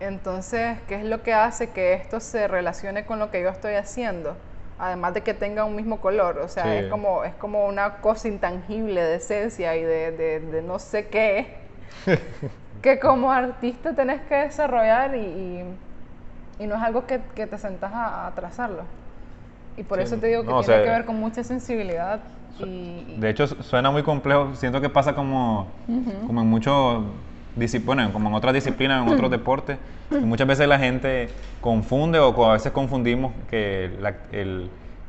Entonces, ¿qué es lo que hace que esto se relacione con lo que yo estoy haciendo? Además de que tenga un mismo color, o sea, sí. es como una cosa intangible de esencia y de no sé qué, que como artista tenés que desarrollar y no es algo que te sentás a trazarlo. Y por eso te digo que tiene que ver con mucha sensibilidad. De hecho, suena muy complejo, siento que pasa como en muchos... Bueno, como en otras disciplinas, en otros deportes, y muchas veces la gente confunde o a veces confundimos que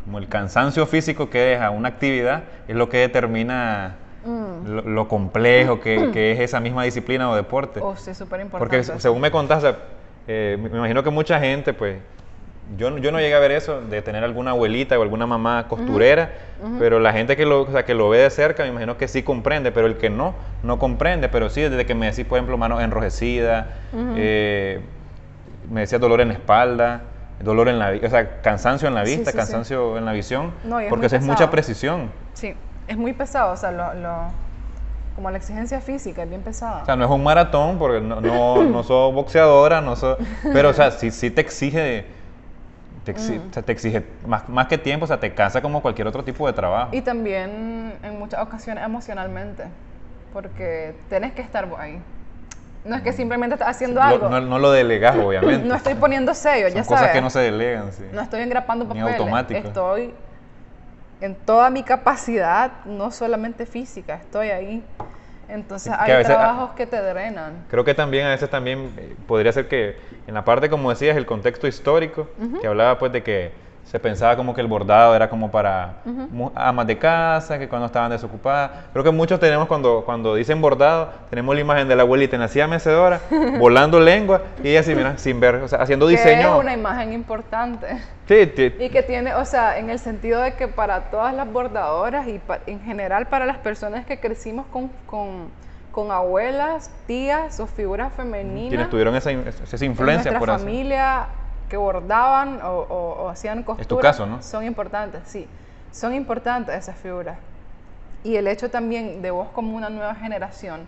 como el cansancio físico que deja una actividad es lo que determina lo complejo que es esa misma disciplina o deporte. Sí, súper importante. Porque según me contaste, me imagino que mucha gente, pues, yo no llegué a ver eso, de tener alguna abuelita o alguna mamá costurera, pero la gente que lo ve de cerca, me imagino que sí comprende, pero el que no comprende, pero sí, desde que me decís, por ejemplo, manos enrojecidas, me decías dolor en la espalda, dolor en la vista, o sea, cansancio en la vista, cansancio en la visión, porque es mucha precisión. Sí, es muy pesado, o sea, como la exigencia física es bien pesada. O sea, no es un maratón, porque no sos boxeadora, pero o sea, sí te exige... te exige más que tiempo, o sea, te cansa como cualquier otro tipo de trabajo. Y también en muchas ocasiones emocionalmente, porque tenés que estar ahí. No es que simplemente estás haciendo algo. No lo delegas, obviamente. No estoy poniendo sellos, ya sabes. Son cosas que no se delegan, sí. No estoy engrapando papeles. Ni automático. Estoy en toda mi capacidad, no solamente física, estoy ahí. Entonces hay trabajos que te drenan. Creo que también a veces podría ser que en la parte, como decías, el contexto histórico, que hablaba pues de que se pensaba como que el bordado era como para amas de casa, que cuando estaban desocupadas. Creo que muchos tenemos, cuando dicen bordado, tenemos la imagen de la abuelita en la silla mecedora, volando lengua, y ella así, mira, sin ver, o sea, haciendo diseño. Es una imagen importante. Sí, y que tiene, o sea, en el sentido de que para todas las bordadoras y en general para las personas que crecimos con abuelas, tías o figuras femeninas. Quienes tuvieron esa influencia, en por nuestra familia, que bordaban o hacían costura. Es tu caso, ¿no? Son importantes, sí. Son importantes esas figuras. Y el hecho también de vos como una nueva generación,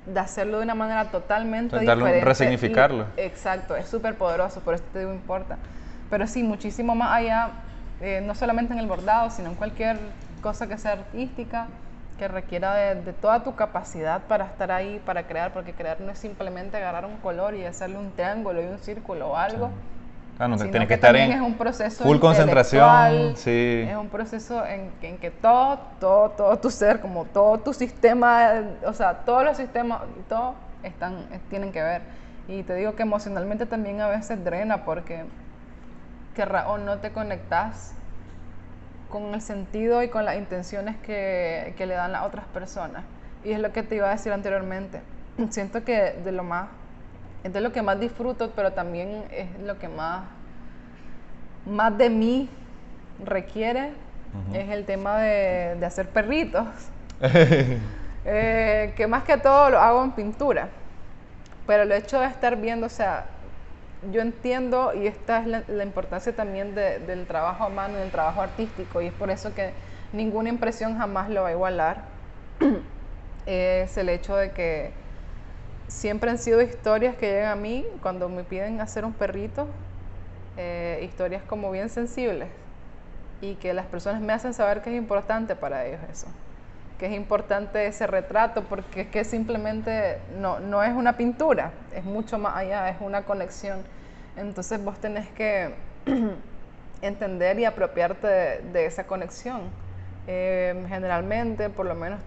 de hacerlo de una manera totalmente diferente. Resignificarlo. Exacto, es súper poderoso, por eso te digo importa. Pero sí, muchísimo más allá no solamente en el bordado, sino en cualquier cosa que sea artística, que requiera de toda tu capacidad para estar ahí, para crear, porque crear no es simplemente agarrar un color y hacerle un triángulo y un círculo o algo. Sí. Claro, Sino tienes que que estar también en es un proceso full concentración, sí. es un proceso en que todo tu ser, como todo tu sistema, o sea, todos los sistemas, todo tienen que ver. Y te digo que emocionalmente también a veces drena porque o no te conectas con el sentido y con las intenciones que le dan las otras personas. Y es lo que te iba a decir anteriormente. Siento que es de lo que más disfruto, pero también es lo que más de mí requiere, es el tema de hacer perritos. Que más que todo lo hago en pintura. Pero el hecho de estar viendo, o sea, yo entiendo, y esta es la importancia también del trabajo a mano y del trabajo artístico, y es por eso que ninguna impresión jamás lo va a igualar. Es el hecho de que siempre han sido historias que llegan a mí cuando me piden hacer un perrito, historias como bien sensibles, y que las personas me hacen saber que es importante para ellos eso, que es importante ese retrato, porque es que simplemente no es una pintura, es mucho más allá, es una conexión. Entonces vos tenés que entender y apropiarte de esa conexión. Generalmente, por lo menos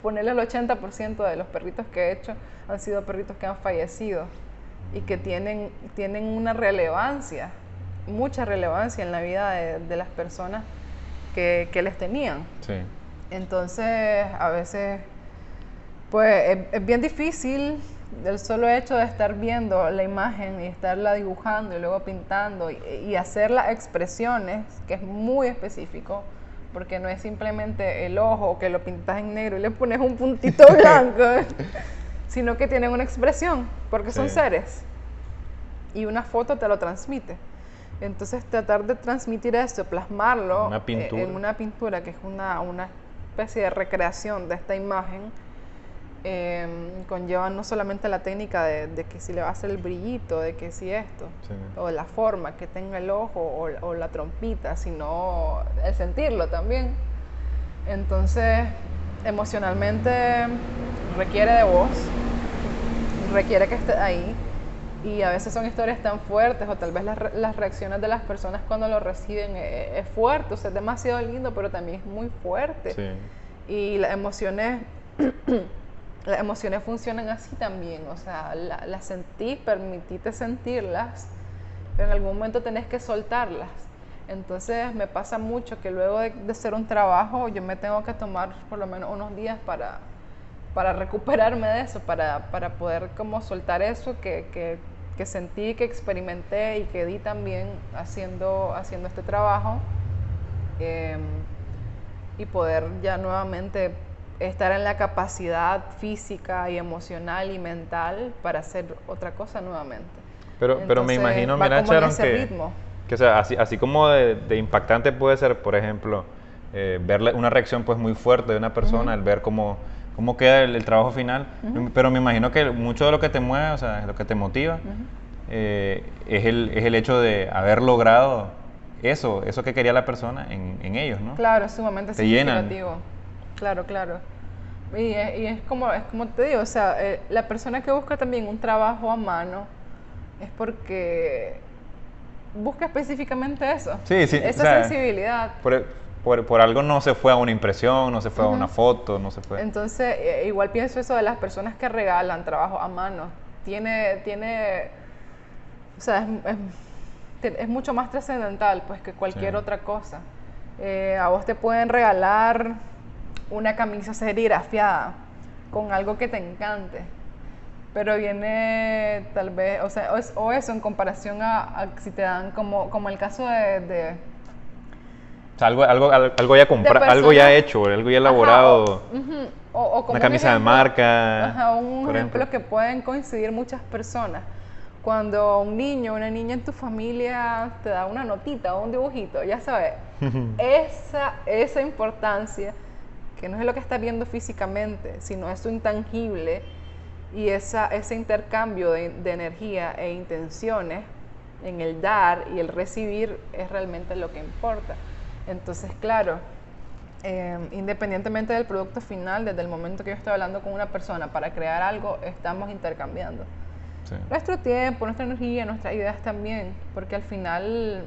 ponerle el 80% de los perritos que he hecho han sido perritos que han fallecido y que tienen una relevancia, mucha relevancia en la vida de las personas que les tenían. Sí. Entonces, a veces, pues es bien difícil el solo hecho de estar viendo la imagen y estarla dibujando y luego pintando y hacer las expresiones, que es muy específico, porque no es simplemente el ojo que lo pintas en negro y le pones un puntito blanco, sino que tienen una expresión, porque son seres, y una foto te lo transmite. Entonces tratar de transmitir eso, plasmarlo en una pintura, que es una especie de recreación de esta imagen, conlleva no solamente la técnica de que si le va a hacer el brillito, de que si esto, o la forma que tenga el ojo o la trompita, sino el sentirlo también. Entonces, emocionalmente requiere de vos, requiere que estés ahí, y a veces son historias tan fuertes, o tal vez las reacciones de las personas cuando lo reciben es fuerte, o sea, es demasiado lindo, pero también es muy fuerte. Sí. Y las emociones funcionan así también, o sea, las sentís, permitite sentirlas, pero en algún momento tenés que soltarlas. Entonces me pasa mucho que luego de hacer un trabajo, yo me tengo que tomar por lo menos unos días para recuperarme de eso, para poder como soltar eso que sentí, que experimenté y que di también haciendo este trabajo, y poder ya nuevamente estar en la capacidad física y emocional y mental para hacer otra cosa nuevamente. Pero me imagino, mira, Sharon, que o sea, así como de impactante puede ser, por ejemplo, ver una reacción pues muy fuerte de una persona, el ver cómo queda el trabajo final, pero me imagino que mucho de lo que te mueve, o sea, lo que te motiva, es el hecho de haber logrado eso que quería la persona en ellos, ¿no? Claro, es sumamente significativo. Llenan. Claro. Y es como te digo, o sea, la persona que busca también un trabajo a mano es porque busca específicamente eso, esa sensibilidad. Por algo no se fue a una impresión, no se fue a una foto, no se fue. Entonces, igual pienso eso de las personas que regalan trabajo a mano. O sea, es mucho más trascendental pues que cualquier otra cosa. A vos te pueden regalar una camisa serigrafiada con algo que te encante, pero viene tal vez, o sea, o eso en comparación a si te dan como el caso de o sea, algo ya comprado, algo ya hecho, algo ya elaborado. O como una camisa de marca. Un ejemplo que pueden coincidir muchas personas. Cuando un niño o una niña en tu familia te da una notita o un dibujito, ya sabes, esa importancia, que no es lo que estás viendo físicamente, sino eso intangible, y ese intercambio de energía e intenciones, en el dar y el recibir es realmente lo que importa. Entonces, claro, independientemente del producto final, desde el momento que yo estoy hablando con una persona para crear algo, estamos intercambiando. Sí. Nuestro tiempo, nuestra energía, nuestras ideas también, porque al final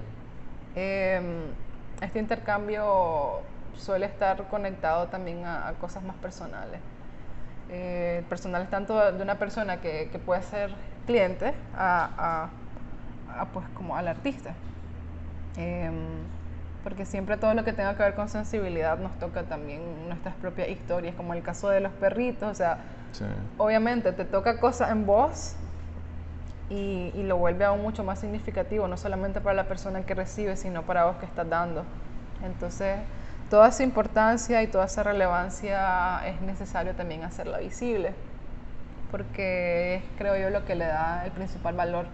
este intercambio suele estar conectado también a cosas más personales. Personales tanto de una persona que puede ser cliente pues como al artista. Porque siempre todo lo que tenga que ver con sensibilidad nos toca también nuestras propias historias, como el caso de los perritos, o sea, sí. Obviamente te toca cosas en vos y lo vuelve aún mucho más significativo, no solamente para la persona que recibe, sino para vos que estás dando. Entonces, toda esa importancia y toda esa relevancia es necesario también hacerla visible, porque es, creo yo, lo que le da el principal valor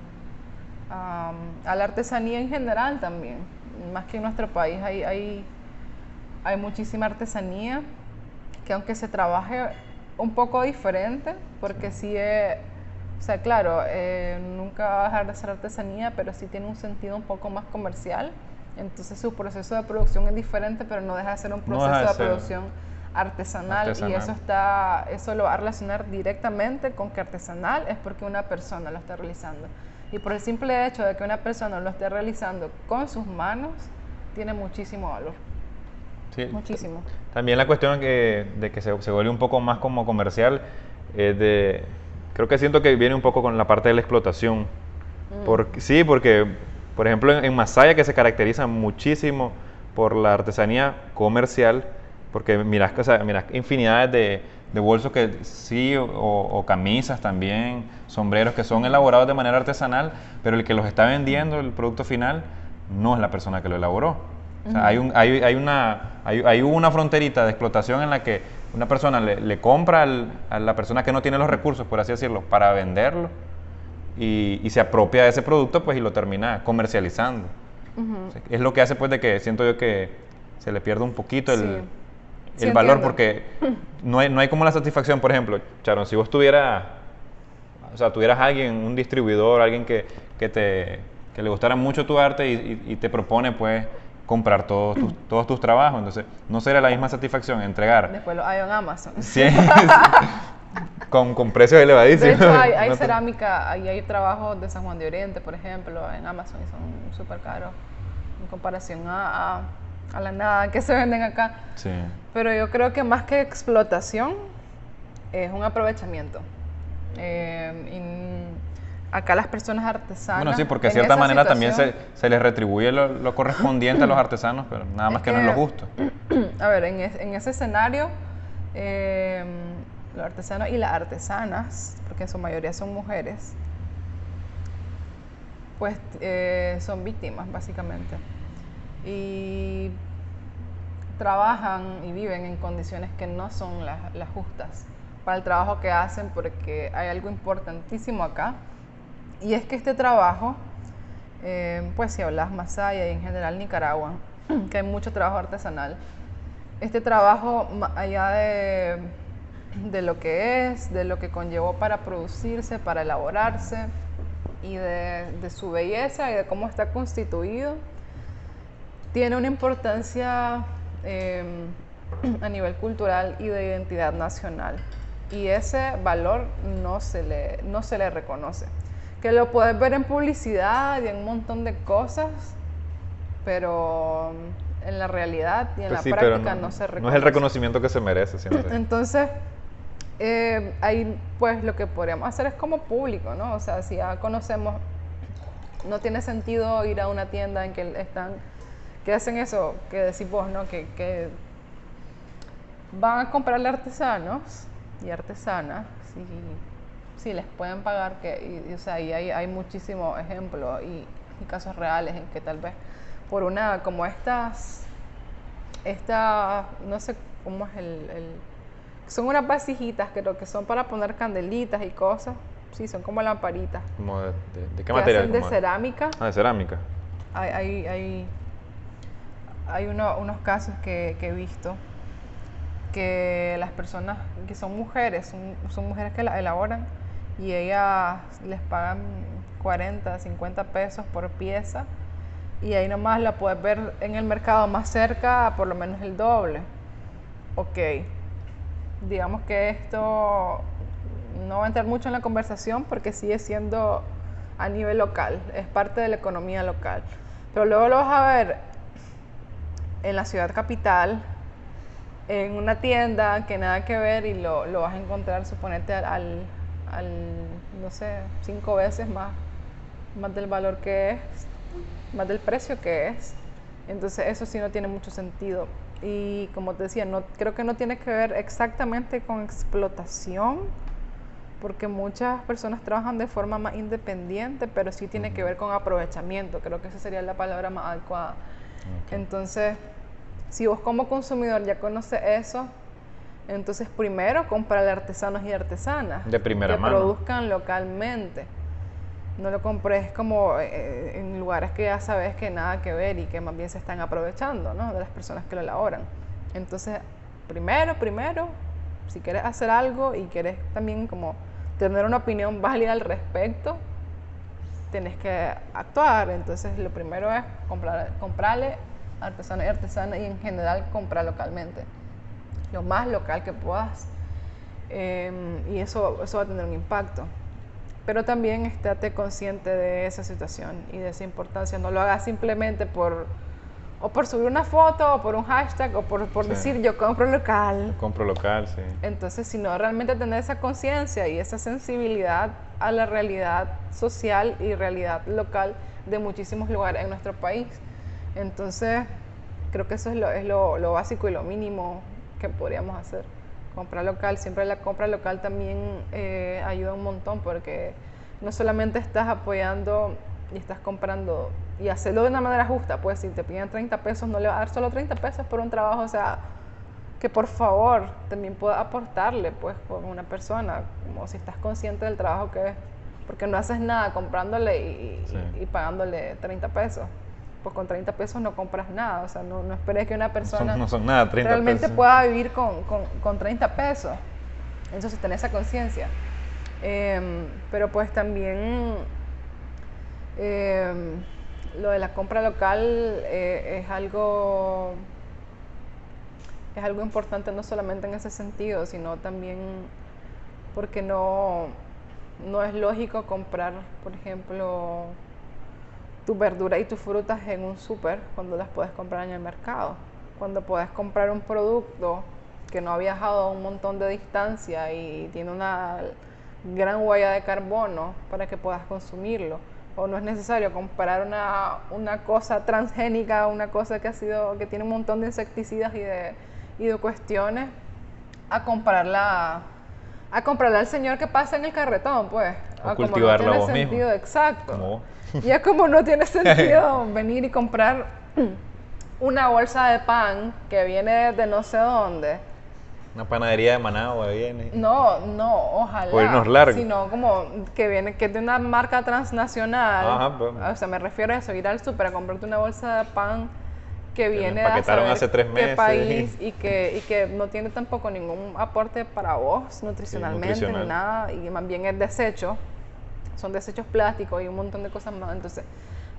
a la artesanía en general también. Más que en nuestro país hay muchísima artesanía que, aunque se trabaje un poco diferente, porque sí o sea, claro, nunca va a dejar de ser artesanía, pero sí tiene un sentido un poco más comercial. Entonces su proceso de producción es diferente, pero no deja de ser un proceso de producción artesanal. Y eso lo va a relacionar directamente con que artesanal es porque una persona lo está realizando. Y por el simple hecho de que una persona lo esté realizando con sus manos, tiene muchísimo valor. Sí, muchísimo. También la cuestión de que se vuelve un poco más como comercial, creo que siento que viene un poco con la parte de la explotación. Sí, porque, por ejemplo, en Masaya, que se caracteriza muchísimo por la artesanía comercial, porque miras infinidades de bolsos que sí, o camisas también, sombreros que son elaborados de manera artesanal, pero el que los está vendiendo, el producto final, no es la persona que lo elaboró. O sea, hay una fronterita de explotación en la que una persona le compra a la persona que no tiene los recursos, por así decirlo, para venderlo, y se apropia de ese producto, pues, y lo termina comercializando. O sea, es lo que hace, pues, de que siento yo que se le pierde un poquito el valor, porque no hay como la satisfacción. Por ejemplo, Sharon, si vos tuvieras alguien, un distribuidor, alguien que le gustara mucho tu arte y te propone, pues, comprar todos tus trabajos, entonces no sería la misma satisfacción entregar. Después lo hay en Amazon. Sí, con precios elevadísimos. De hecho, hay cerámica, hay trabajos de San Juan de Oriente, por ejemplo, en Amazon, y son súper caros en comparación a la nada que se venden acá. Sí. Pero yo creo que más que explotación, es un aprovechamiento. Acá las personas artesanas... Bueno, sí, porque de cierta manera también se les retribuye lo correspondiente a los artesanos, pero nada más que no es lo justo. A ver, en ese escenario, los artesanos y las artesanas, porque en su mayoría son mujeres, pues son víctimas, básicamente. Y trabajan y viven en condiciones que no son las justas para el trabajo que hacen, porque hay algo importantísimo acá, y es que este trabajo, pues si hablas Masaya y en general Nicaragua, que hay mucho trabajo artesanal, este trabajo, allá de lo que es, de lo que conllevó para producirse, para elaborarse, y de su belleza y de cómo está constituido, tiene una importancia a nivel cultural y de identidad nacional, y ese valor no se le reconoce. Que lo puedes ver en publicidad y en un montón de cosas, pero en la realidad y en la práctica no se reconoce. No es el reconocimiento que se merece, siempre. Entonces, ahí pues lo que podríamos hacer es como público, ¿no? O sea, si ya conocemos, no tiene sentido ir a una tienda en que hacen eso, que decís vos, ¿no? Que van a comprarle artesanos y artesanas, sí les pueden pagar, o sea, y hay muchísimos ejemplos y casos reales en que tal vez por una, como esta, no sé cómo es son unas vasijitas, creo que son para poner candelitas y cosas, sí, son como lamparitas. ¿Como de qué material? Hacen de cerámica. Ah, de cerámica. Hay unos casos que he visto, que las personas que son mujeres, son mujeres que la elaboran, y ellas les pagan 40, 50 pesos por pieza, y ahí nomás la puedes ver en el mercado más cerca por lo menos el doble. Ok, digamos que esto no va a entrar mucho en la conversación porque sigue siendo a nivel local, es parte de la economía local. Pero luego lo vas a ver en la ciudad capital, en una tienda que nada que ver, y lo vas a encontrar, suponete, no sé, 5 veces más del valor que es, más del precio que es. Entonces eso sí no tiene mucho sentido. Y como te decía, creo que no tiene que ver exactamente con explotación, porque muchas personas trabajan de forma más independiente, pero sí tiene que ver con aprovechamiento. Creo que esa sería la palabra más adecuada. Okay. Entonces, si vos como consumidor ya conoces eso, entonces primero comprarle artesanos y artesanas de primera mano, que produzcan localmente. No lo compres como en lugares que ya sabes que nada que ver y que más bien se están aprovechando, ¿no?, de las personas que lo elaboran. Entonces, primero, si quieres hacer algo y quieres también como tener una opinión válida al respecto, tienes que actuar. Entonces, lo primero es comprarle artesano y artesana, y en general comprar localmente, lo más local que puedas, y eso va a tener un impacto. Pero también estate consciente de esa situación y de esa importancia. No lo hagas simplemente por subir una foto, o por un hashtag, o por sí, decir yo compro local. Compro local, sí. Entonces, sino realmente tener esa conciencia y esa sensibilidad a la realidad social y realidad local de muchísimos lugares en nuestro país. Entonces, creo que eso es lo básico y lo mínimo que podríamos hacer. Comprar local, siempre la compra local también ayuda un montón, porque no solamente estás apoyando y estás comprando, y hacerlo de una manera justa. Pues si te piden 30 pesos, no le vas a dar solo 30 pesos por un trabajo, o sea, que por favor también pueda aportarle, pues, con una persona, como si estás consciente del trabajo que es, porque no haces nada comprándole y pagándole 30 pesos. Pues con 30 pesos no compras nada, o sea, no esperes que una persona no son nada, 30 realmente pesos. pueda vivir con 30 pesos. Entonces, tener esa conciencia. Pero pues también lo de la compra local es algo importante, no solamente en ese sentido, sino también porque no es lógico comprar, por ejemplo, tus verduras y tus frutas en un súper cuando las puedes comprar en el mercado, cuando puedes comprar un producto que no ha viajado a un montón de distancia y tiene una gran huella de carbono para que puedas consumirlo. O no es necesario comprar una cosa transgénica, una cosa que tiene un montón de insecticidas y de cuestiones, a comprarla al señor que pasa en el carretón, pues. O cultivarla vos mismo. Exacto. Como ya como no tiene sentido venir y comprar una bolsa de pan que viene de no sé dónde. Una panadería de Managua viene. No, ojalá. Por irnos largos. Sino como que es de una marca transnacional. Ajá, pues. O sea, me refiero a eso, ir al súper a comprarte una bolsa de pan que viene de saber hace 3 meses. Qué país, y que no tiene tampoco ningún aporte para vos nutricionalmente, ni nada, y más bien es desecho. Son desechos plásticos y un montón de cosas más. Entonces,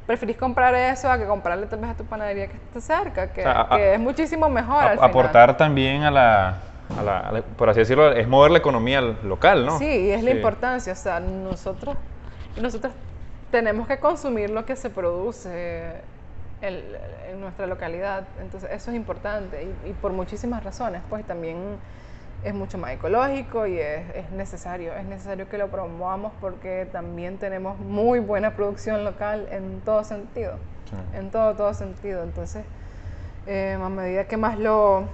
preferís comprar eso a que comprarle tal vez a tu panadería que esté cerca, que es muchísimo mejor al final. Aportar también a la, por así decirlo, es mover la economía local, ¿no? Sí, y es la importancia. O sea, nosotros tenemos que consumir lo que se produce en nuestra localidad. Entonces, eso es importante, y por muchísimas razones. Pues también es mucho más ecológico y es necesario que lo promovamos, porque también tenemos muy buena producción local en todo sentido, en todo sentido. Entonces, a medida que más lo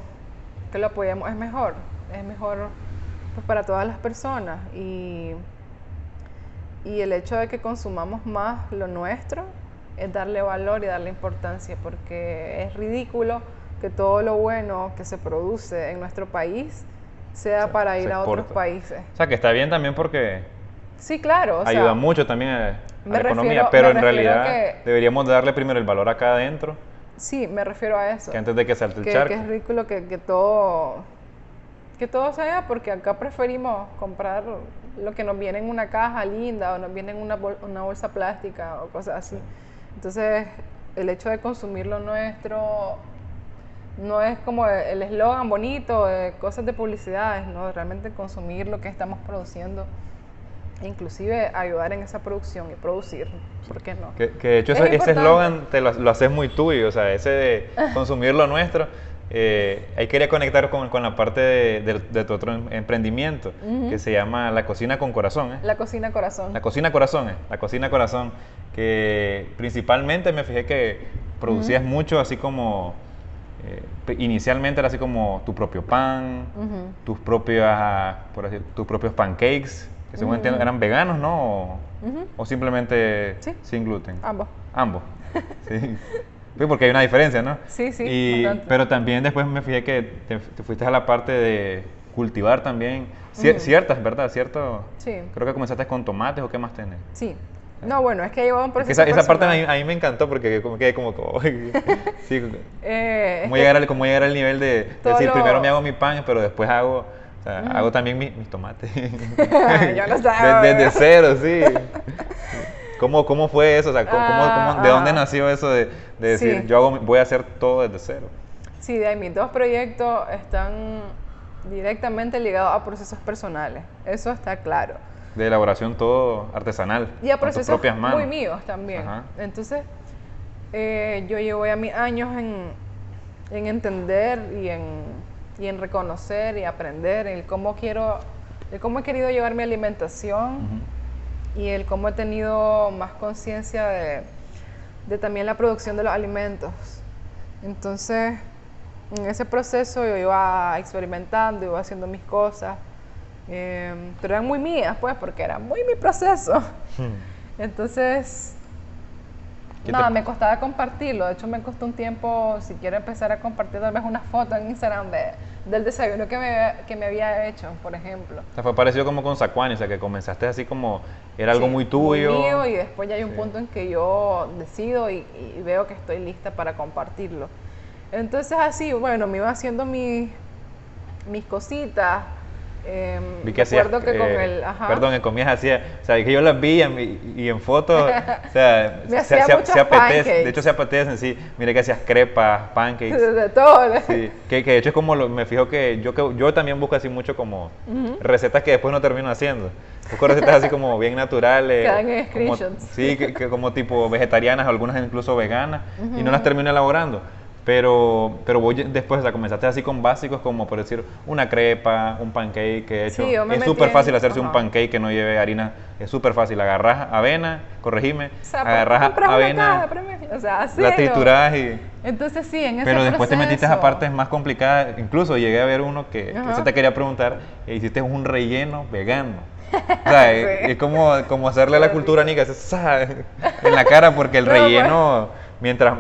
apoyemos, es mejor pues, para todas las personas, y el hecho de que consumamos más lo nuestro es darle valor y darle importancia, porque es ridículo que todo lo bueno que se produce en nuestro país sea para ir a otros países. O sea, que está bien también porque sí, claro, ayuda mucho también a la economía, pero en realidad deberíamos darle primero el valor acá adentro. Sí, me refiero a eso. Que antes de que salte el charco. Que es ridículo que todo que todo sea, porque acá preferimos comprar lo que nos viene en una caja linda o nos viene en una bolsa plástica o cosas así. Entonces, el hecho de consumir lo nuestro no es como el eslogan bonito, cosas de publicidades, no, realmente consumir lo que estamos produciendo, e inclusive ayudar en esa producción y producir, ¿por qué no? Que de hecho Es ese importante. eslogan te lo haces muy tuyo, o sea, ese de consumir lo nuestro. Ahí quería conectar con la parte de tu otro emprendimiento, que se llama La Cocina con Corazón, ¿eh? La cocina corazón. La Cocina Corazón, La Cocina Corazón, que principalmente me fijé que producías mucho así como, inicialmente era así como tu propio pan, tus propias, por decir, tus propios pancakes, que según entiendo eran veganos, ¿no? O simplemente Sí. sin gluten. Ambos. Ambos, sí. Sí, porque hay una diferencia, ¿no? Sí, sí, bastante. Pero también después me fijé que te fuiste a la parte de cultivar también ciertas, ¿verdad? Cierto. Sí. Creo que comenzaste con tomates o qué más tenés. Sí. No, bueno, es que llevaba un Es que proceso esa parte personal. a mí me encantó porque como quedé como sí, Es cómo que cómo llegar al nivel de todo decir, lo- primero me hago mi pan, pero después hago, o sea, hago también mis tomates. Yo no sé. Desde cero, sí. ¿Cómo fue eso? O sea, ¿de dónde nació eso de decir, Sí. voy a hacer todo desde cero? Sí, de ahí mis dos proyectos están directamente ligados a procesos personales, eso está claro. De elaboración todo artesanal, Y a con tus procesos propias manos. muy míos también. Ajá. Entonces, yo llevo ya mis años en entender y en reconocer y aprender el cómo he querido llevar mi alimentación y el cómo he tenido más conciencia de también la producción de los alimentos. Entonces, en ese proceso yo iba experimentando, iba haciendo mis cosas, pero eran muy mías, pues, porque era muy mi proceso. Entonces, nada, me costaba compartirlo. De hecho, me costó un tiempo, si quiero empezar a compartir tal vez una foto en Instagram del desayuno que me había hecho, por ejemplo. O sea, fue parecido como con Sacuani, o sea, que comenzaste así como, era algo Sí, muy tuyo. Muy mío, y después ya hay un Sí. punto en que yo decido y veo que estoy lista para compartirlo. Entonces así, bueno, me iba haciendo mis cositas. Vi que hacías, recuerdo que con el... Ajá. perdón, que comías así, o sea, que yo las vi y en fotos, o sea, Me hacía muchos apetece, pancakes. de hecho se apetecen, sí, mire que hacías crepas, pancakes, de todo. sí, que de hecho es como, me fijo que yo también busco así mucho como recetas que después no termino haciendo, busco recetas así como bien naturales, Quedan en como, screenshots. sí, que como tipo vegetarianas, algunas incluso veganas, y no las termino elaborando. Pero voy después, o sea, comenzaste así con básicos como por decir una crepa, un pancake, que de hecho Sí, yo me es metí súper en- fácil hacerse un ajá. pancake que no lleve harina, es súper fácil, agarras avena, corregime, O sea, agarras compras una avena, caja, o sea, la hacelo. trituras y... Entonces sí, en ese Pero después te metiste a proceso- partes más complicadas, incluso llegué a ver uno que Ajá. eso te quería preguntar, e hiciste un relleno vegano. O sea, Sí. es como hacerle a la cultura nica en la cara, porque el No, pues. relleno, mientras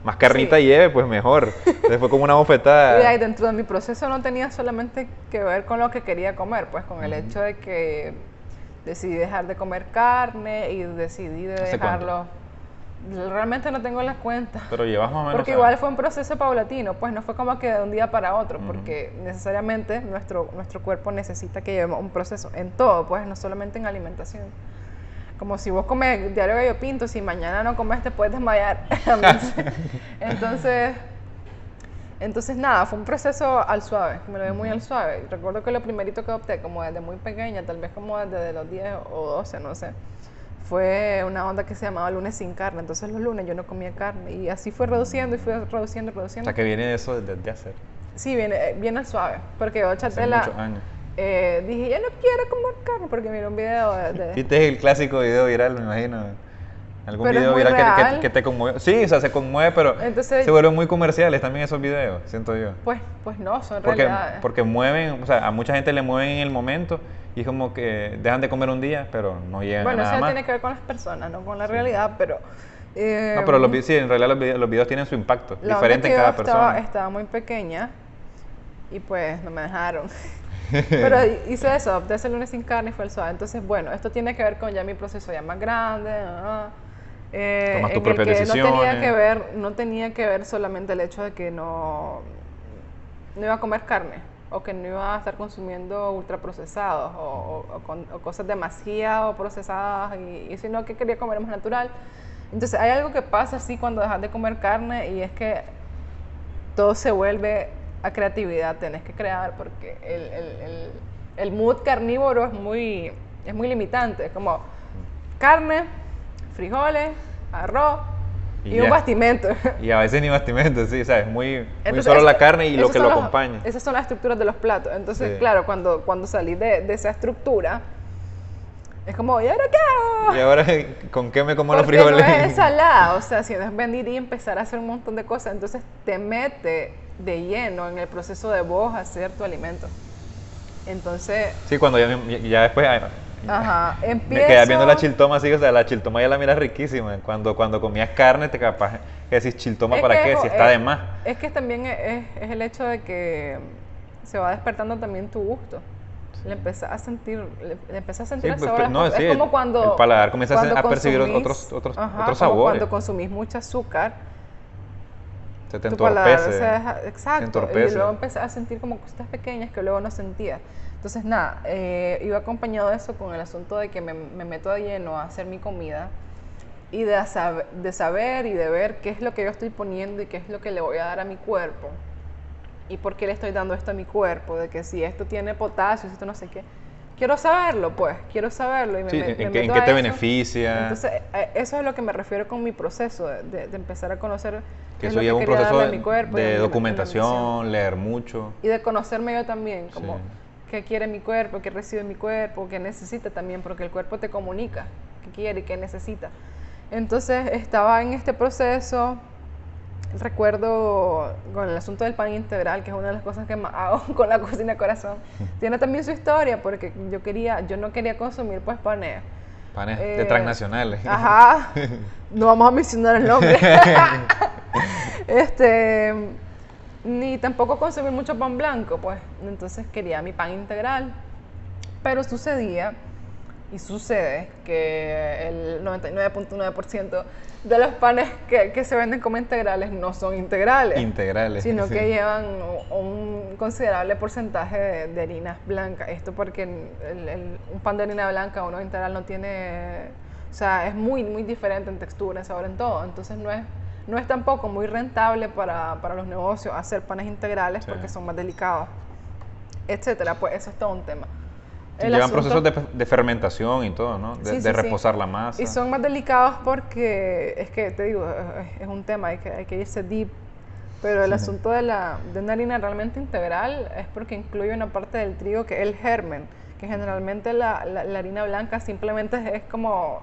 más carnita Sí. lleve, pues mejor. Entonces fue como una Y ahí bofetada. dentro de mi proceso no tenía solamente que ver con lo que quería comer, pues con el hecho de que decidí dejar de comer carne y decidí de ¿Hace dejarlo. Realmente no tengo las cuentas. Pero llevas más o menos... Porque o sea, igual fue un proceso paulatino, pues no fue como que de un día para otro, porque necesariamente nuestro cuerpo necesita que llevemos un proceso en todo, pues no solamente en alimentación. Como si vos comes diario gallo pinto, si mañana no comes te puedes desmayar. Entonces nada, fue un proceso al suave, me lo vi muy al suave. Recuerdo que lo primerito que opté, como desde muy pequeña, tal vez como desde los 10 o 12, no sé, fue una onda que se llamaba lunes sin carne. Entonces los lunes yo no comía carne y así fue reduciendo y fue reduciendo y o reduciendo. sea, que viene de eso desde hacer. Sí, viene al suave, porque yo Hace Chatela, muchos años. dije, yo no quiero comer carne, porque miré un video de Viste el clásico video viral, me imagino. Algún Pero es video muy viral real. que te conmueve. Sí, o sea, se conmueve, pero Entonces- se vuelven muy comerciales también esos videos, siento yo. pues no, son Porque, realidades. porque mueven, o sea, a mucha gente le mueven en el momento y es como que dejan de comer un día, pero no llegan Bueno, a eso nada ya más. tiene que ver con las personas, no con la realidad, pero... No, pero sí, en realidad los videos tienen su impacto, la diferente en onda cada que yo estaba, persona. estaba muy pequeña y pues no me dejaron. Pero hice eso, opté ese lunes sin carne y fue el suave. Entonces, bueno, esto tiene que ver con ya mi proceso ya más grande. Tomas tus en el propias que decisiones. no tenía que ver solamente el hecho de que no iba a comer carne. o que no iba a estar consumiendo ultraprocesados o cosas demasiado procesadas, y sino que quería comer más natural. Entonces hay algo que pasa así cuando dejas de comer carne, y es que todo se vuelve a creatividad, tenés que crear, porque el mood carnívoro es muy limitante, es como carne, frijoles, arroz y un bastimento. Y a veces ni bastimento, sí, ¿sabes? Muy Entonces, solo la carne y lo que lo acompaña. Esas son las estructuras de los platos. Entonces, Sí. claro, cuando salí de esa estructura, es como, ¿y ahora qué hago? Y ahora, ¿con qué me como los Porque frijoles? no es ensalada, o sea, si no es venir y empezar a hacer un montón de cosas, entonces te mete de lleno en el proceso de vos hacer tu alimento. Entonces, Sí, cuando ya después ajá, me empiezo... quedas viendo la chiltoma así, o sea, la chiltoma ya la miras riquísima. Cuando comías carne, te capaz que decís chiltoma Es para que qué, si está de más. Es que también es el hecho de que se va despertando también tu gusto. Le empezás a sentir, le empezás a sentir Sí, el pues, sabor. pues, no, es sí, como cuando... el paladar comienza cuando a percibir consumís- otros como sabores. cuando consumís mucho azúcar, Se te tu paladar entorpece. se deja... Exacto. Se entorpece. Y luego empezás a sentir como cositas pequeñas que luego no sentía. Entonces, nada, iba acompañado de eso con el asunto de que me meto de lleno a hacer mi comida, y de saber y de ver qué es lo que yo estoy poniendo y qué es lo que le voy a dar a mi cuerpo, y por qué le estoy dando esto a mi cuerpo, de que si esto tiene potasio, si esto no sé qué. Quiero saberlo, pues, quiero saberlo. Y Sí, me ¿en qué meto te a eso. beneficia? Entonces, eso es lo que me refiero con mi proceso, de empezar a conocer Que qué es eso lo lleva un quería proceso darle a mi cuerpo y a de mi documentación, leer mucho. y de conocerme yo también, como Sí. qué quiere mi cuerpo, qué recibe mi cuerpo, qué necesita también, porque el cuerpo te comunica qué quiere y qué necesita. Entonces estaba en este proceso, recuerdo con el asunto del pan integral, que es una de las cosas que más hago con la cocina corazón. Tiene también su historia, porque yo no quería consumir pues panes. Panes de transnacionales. Ajá, no vamos a mencionar el nombre. Ni tampoco consumir mucho pan blanco, pues. Entonces quería mi pan integral. Pero sucedía, y sucede, que el 99.9% de los panes que se venden como integrales no son integrales. Integrales. Sino sí. que llevan un considerable porcentaje de harinas blancas. Esto porque un pan de harina blanca o uno integral no tiene... O sea, es muy, muy diferente en textura, en sabor, en todo. Entonces no es tampoco muy rentable para los negocios hacer panes integrales, Sí. porque son más delicados, etcétera. Pues eso es todo un tema. Sí, El llevan asunto- procesos de fermentación y todo, ¿no? Sí, sí, de sí. reposar la masa. Y son más delicados porque, es que te digo, es un tema, hay que irse deep. Pero el asunto de una harina realmente integral es porque incluye una parte del trigo que es el germen, que generalmente la harina blanca simplemente es como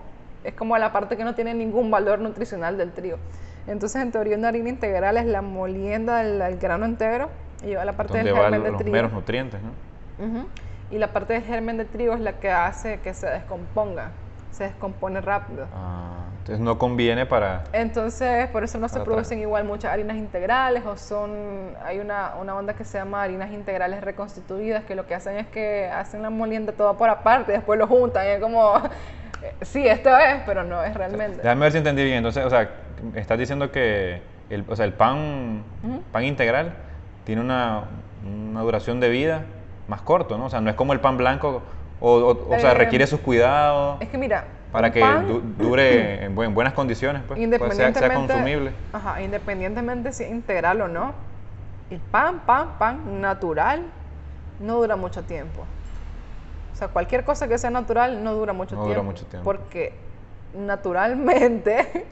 la parte que no tiene ningún valor nutricional del trigo. Entonces, en teoría, una harina integral es la molienda del grano entero y lleva la parte donde del van germen de los trigo. meros nutrientes, ¿no? Ujú. Y la parte del germen de trigo es la que hace que se descomponga, se descompone rápido. Ah, entonces no conviene para... Entonces, por eso no se Para producen igual muchas harinas integrales, hay una onda que se llama harinas integrales reconstituidas, que lo que hacen es que hacen la molienda toda por aparte y después lo juntan, y es como, sí, esto es, pero no es realmente. Déjame ver si entendí bien. Entonces, o sea, estás diciendo que el pan, pan integral tiene una duración de vida más corto, ¿no? O sea, no es como el pan blanco, o sea, requiere sus cuidados Es que mira, para un que pan, dure en buenas condiciones, pues sea consumible. Ajá, independientemente si es integral o no, el pan natural no dura mucho tiempo. O sea, cualquier cosa que sea natural no dura mucho No tiempo. dura mucho tiempo. Porque naturalmente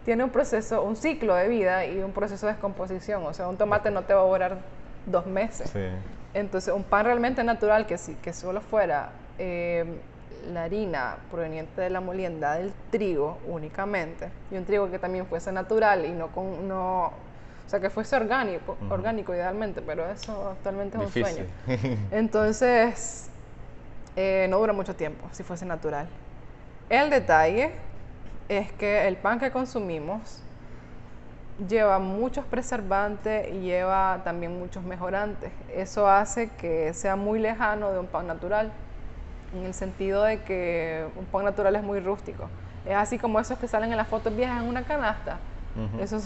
tiene un proceso, un ciclo de vida y un proceso de descomposición. O sea, un tomate no te va a durar 2 meses. Sí. Entonces, un pan realmente natural, que solo fuera la harina proveniente de la molienda del trigo únicamente, y un trigo que también fuese natural y o sea, que fuese orgánico idealmente, pero eso actualmente es un Difícil. sueño. Entonces, no dura mucho tiempo si fuese natural. El detalle es que el pan que consumimos lleva muchos preservantes y lleva también muchos mejorantes. Eso hace que sea muy lejano de un pan natural, en el sentido de que un pan natural es muy rústico. Es así como esos que salen en las fotos viejas en una canasta. Esos,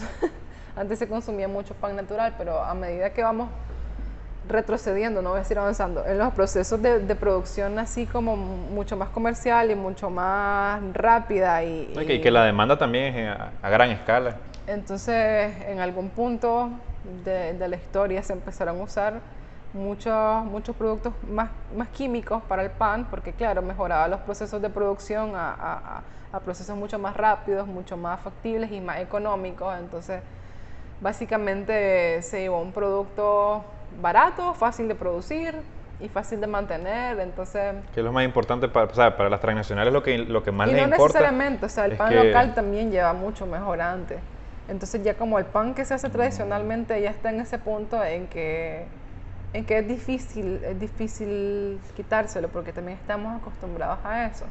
antes se consumía mucho pan natural, pero a medida que vamos retrocediendo, no voy a decir avanzando, en los procesos de producción así como mucho más comercial y mucho más rápida Y que la demanda también es a gran escala. Entonces, en algún punto de la historia se empezaron a usar muchos productos más químicos para el pan, porque claro, mejoraba los procesos de producción a procesos mucho más rápidos, mucho más factibles y más económicos. Entonces, básicamente se llevó un producto barato, fácil de producir y fácil de mantener. Entonces, que es lo más importante para las transnacionales, lo que más y les no importa. Necesariamente, o sea, el pan local también lleva mucho mejorante. Entonces ya como el pan que se hace tradicionalmente ya está en ese punto en que es difícil quitárselo, porque también estamos acostumbrados a eso.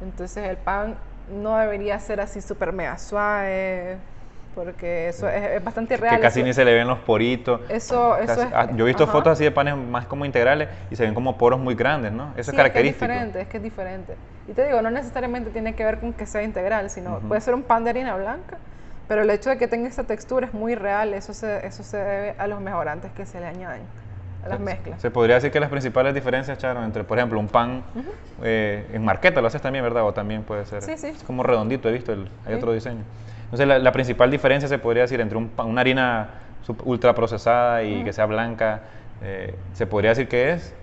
Entonces el pan no debería ser así súper mega suave, porque eso es bastante irreal. Que casi ni se le ven los poritos. Eso yo he visto fotos así de panes más como integrales y se ven como poros muy grandes, ¿no? Eso es característico. Es que es diferente. Y te digo, no necesariamente tiene que ver con que sea integral, sino puede ser un pan de harina blanca, pero el hecho de que tenga esa textura es muy real. Eso se debe a los mejorantes que se le añaden a las mezclas. Se podría decir que las principales diferencias, Charo, entre, por ejemplo, un pan en marqueta, lo haces también, ¿verdad? O también puede ser. Sí. Es como redondito, he visto, hay otro diseño. Entonces, la principal diferencia se podría decir entre una harina ultra procesada y que sea blanca, se podría decir que es,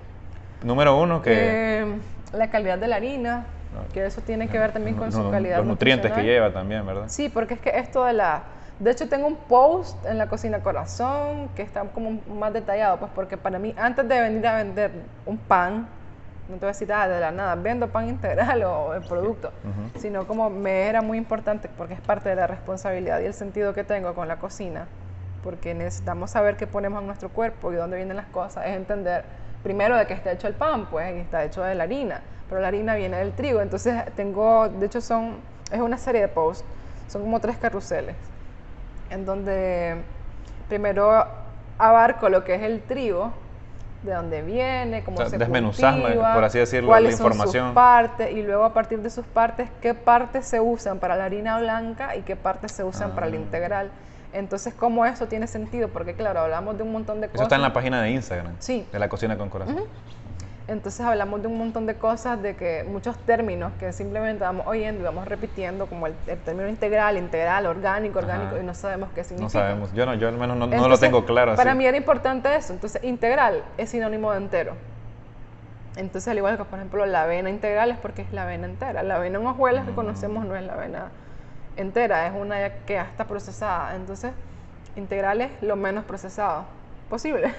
número uno, que... la calidad de la harina, que eso tiene que ver también con su calidad los nutrientes que lleva también, ¿verdad? Sí, porque es que esto de hecho tengo un post en la Cocina Corazón que está como más detallado, pues porque para mí, antes de venir a vender un pan, no te voy a decir de la nada, vendo pan integral o el producto, sino como me era muy importante, porque es parte de la responsabilidad y el sentido que tengo con la cocina, porque necesitamos saber qué ponemos en nuestro cuerpo y dónde vienen las cosas, es entender primero de qué está hecho el pan, pues, y está hecho de la harina, pero la harina viene del trigo. Entonces de hecho es una serie de posts, son como 3 carruseles, en donde primero abarco lo que es el trigo, de dónde viene, cómo se cultiva, por así decirlo, cuáles la información. son sus partes, y luego a partir de sus partes, qué partes se usan para la harina blanca y qué partes se usan para la integral. Entonces, ¿cómo eso tiene sentido? Porque claro, hablamos de un montón de cosas. Eso está en la página de Instagram, sí, de la Cocina con Corazón. Entonces hablamos de un montón de cosas, de que muchos términos que simplemente vamos oyendo y vamos repitiendo, como el término integral, orgánico, y no sabemos qué significa. No sabemos, yo al menos no lo tengo claro. Para mí era importante eso. Entonces, integral es sinónimo de entero. Entonces, al igual que, por ejemplo, la avena integral es porque es la avena entera. La avena en hojuelas que conocemos no es la avena entera, es una que ya está procesada. Entonces, integral es lo menos procesado posible.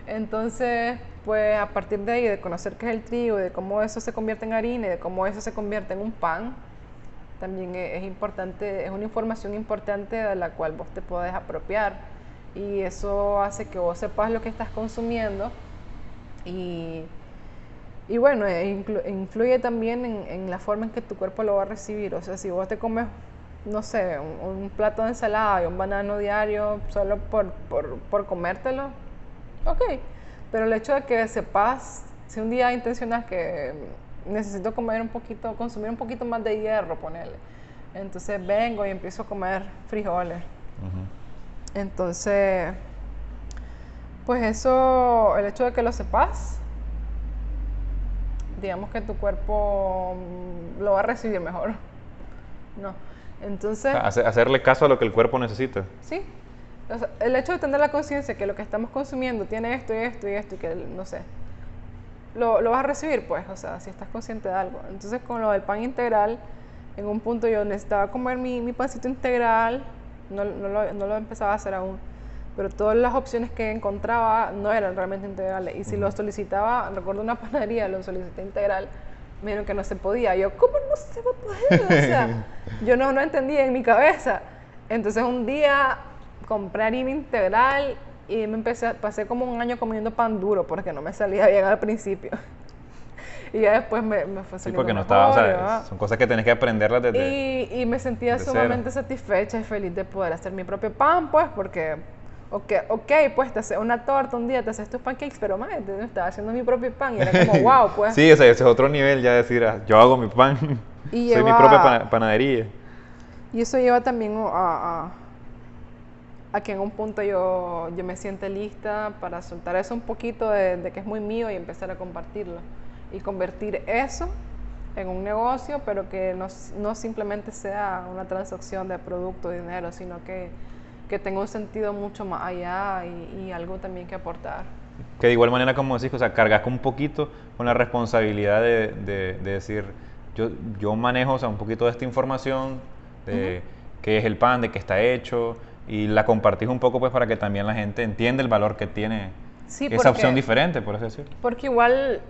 Entonces, pues a partir de ahí, de conocer qué es el trigo, de cómo eso se convierte en harina y de cómo eso se convierte en un pan, también es importante, es una información importante de la cual vos te podés apropiar, y eso hace que vos sepas lo que estás consumiendo y bueno, influye también en la forma en que tu cuerpo lo va a recibir. O sea, si vos te comes, no sé, un plato de ensalada y un banano diario solo por comértelo, ok, pero el hecho de que sepas, si un día intencionas que necesito consumir un poquito más de hierro, ponele, entonces vengo y empiezo a comer frijoles. Entonces, pues eso, el hecho de que lo sepas, digamos que tu cuerpo lo va a recibir mejor, ¿no? Entonces, hacerle caso a lo que el cuerpo necesita. Sí. O sea, el hecho de tener la conciencia que lo que estamos consumiendo tiene esto y esto y esto, y que, no sé, lo vas a recibir, pues, o sea, si estás consciente de algo. Entonces, con lo del pan integral, en un punto yo necesitaba comer mi pancito integral, no lo empezaba a hacer aún, pero todas las opciones que encontraba no eran realmente integrales. Y si lo solicitaba, recuerdo una panadería, lo solicité integral, me dijeron que no se podía. Yo, ¿cómo no se va a poder? O sea, yo no entendía en mi cabeza. Entonces un día compré harina integral y pasé como un año comiendo pan duro porque no me salía bien al principio. Y ya después me fue saliendo sí, porque no mejor, estaba, o sea, son cosas que tenés que aprenderlas desde y me sentía sumamente satisfecha y feliz de poder hacer mi propio pan, pues, porque ok, pues te haces una torta un día, te haces tus pancakes, pero más, estaba haciendo mi propio pan y era como wow, pues. Sí, o sea, ese es otro nivel ya decir, yo hago mi pan, y soy mi propia panadería. Y eso lleva también a a que en un punto yo me siente lista para soltar eso un poquito de que es muy mío y empezar a compartirlo. Y convertir eso en un negocio, pero que no simplemente sea una transacción de producto, dinero, sino que tenga un sentido mucho más allá y algo también que aportar. Que de igual manera, como decís, o sea, cargas un poquito con la responsabilidad de decir, yo manejo, o sea, un poquito de esta información, de qué es el pan, de qué está hecho, y la compartís un poco pues para que también la gente entienda el valor que tiene esa opción diferente, por así decirlo. Porque igual,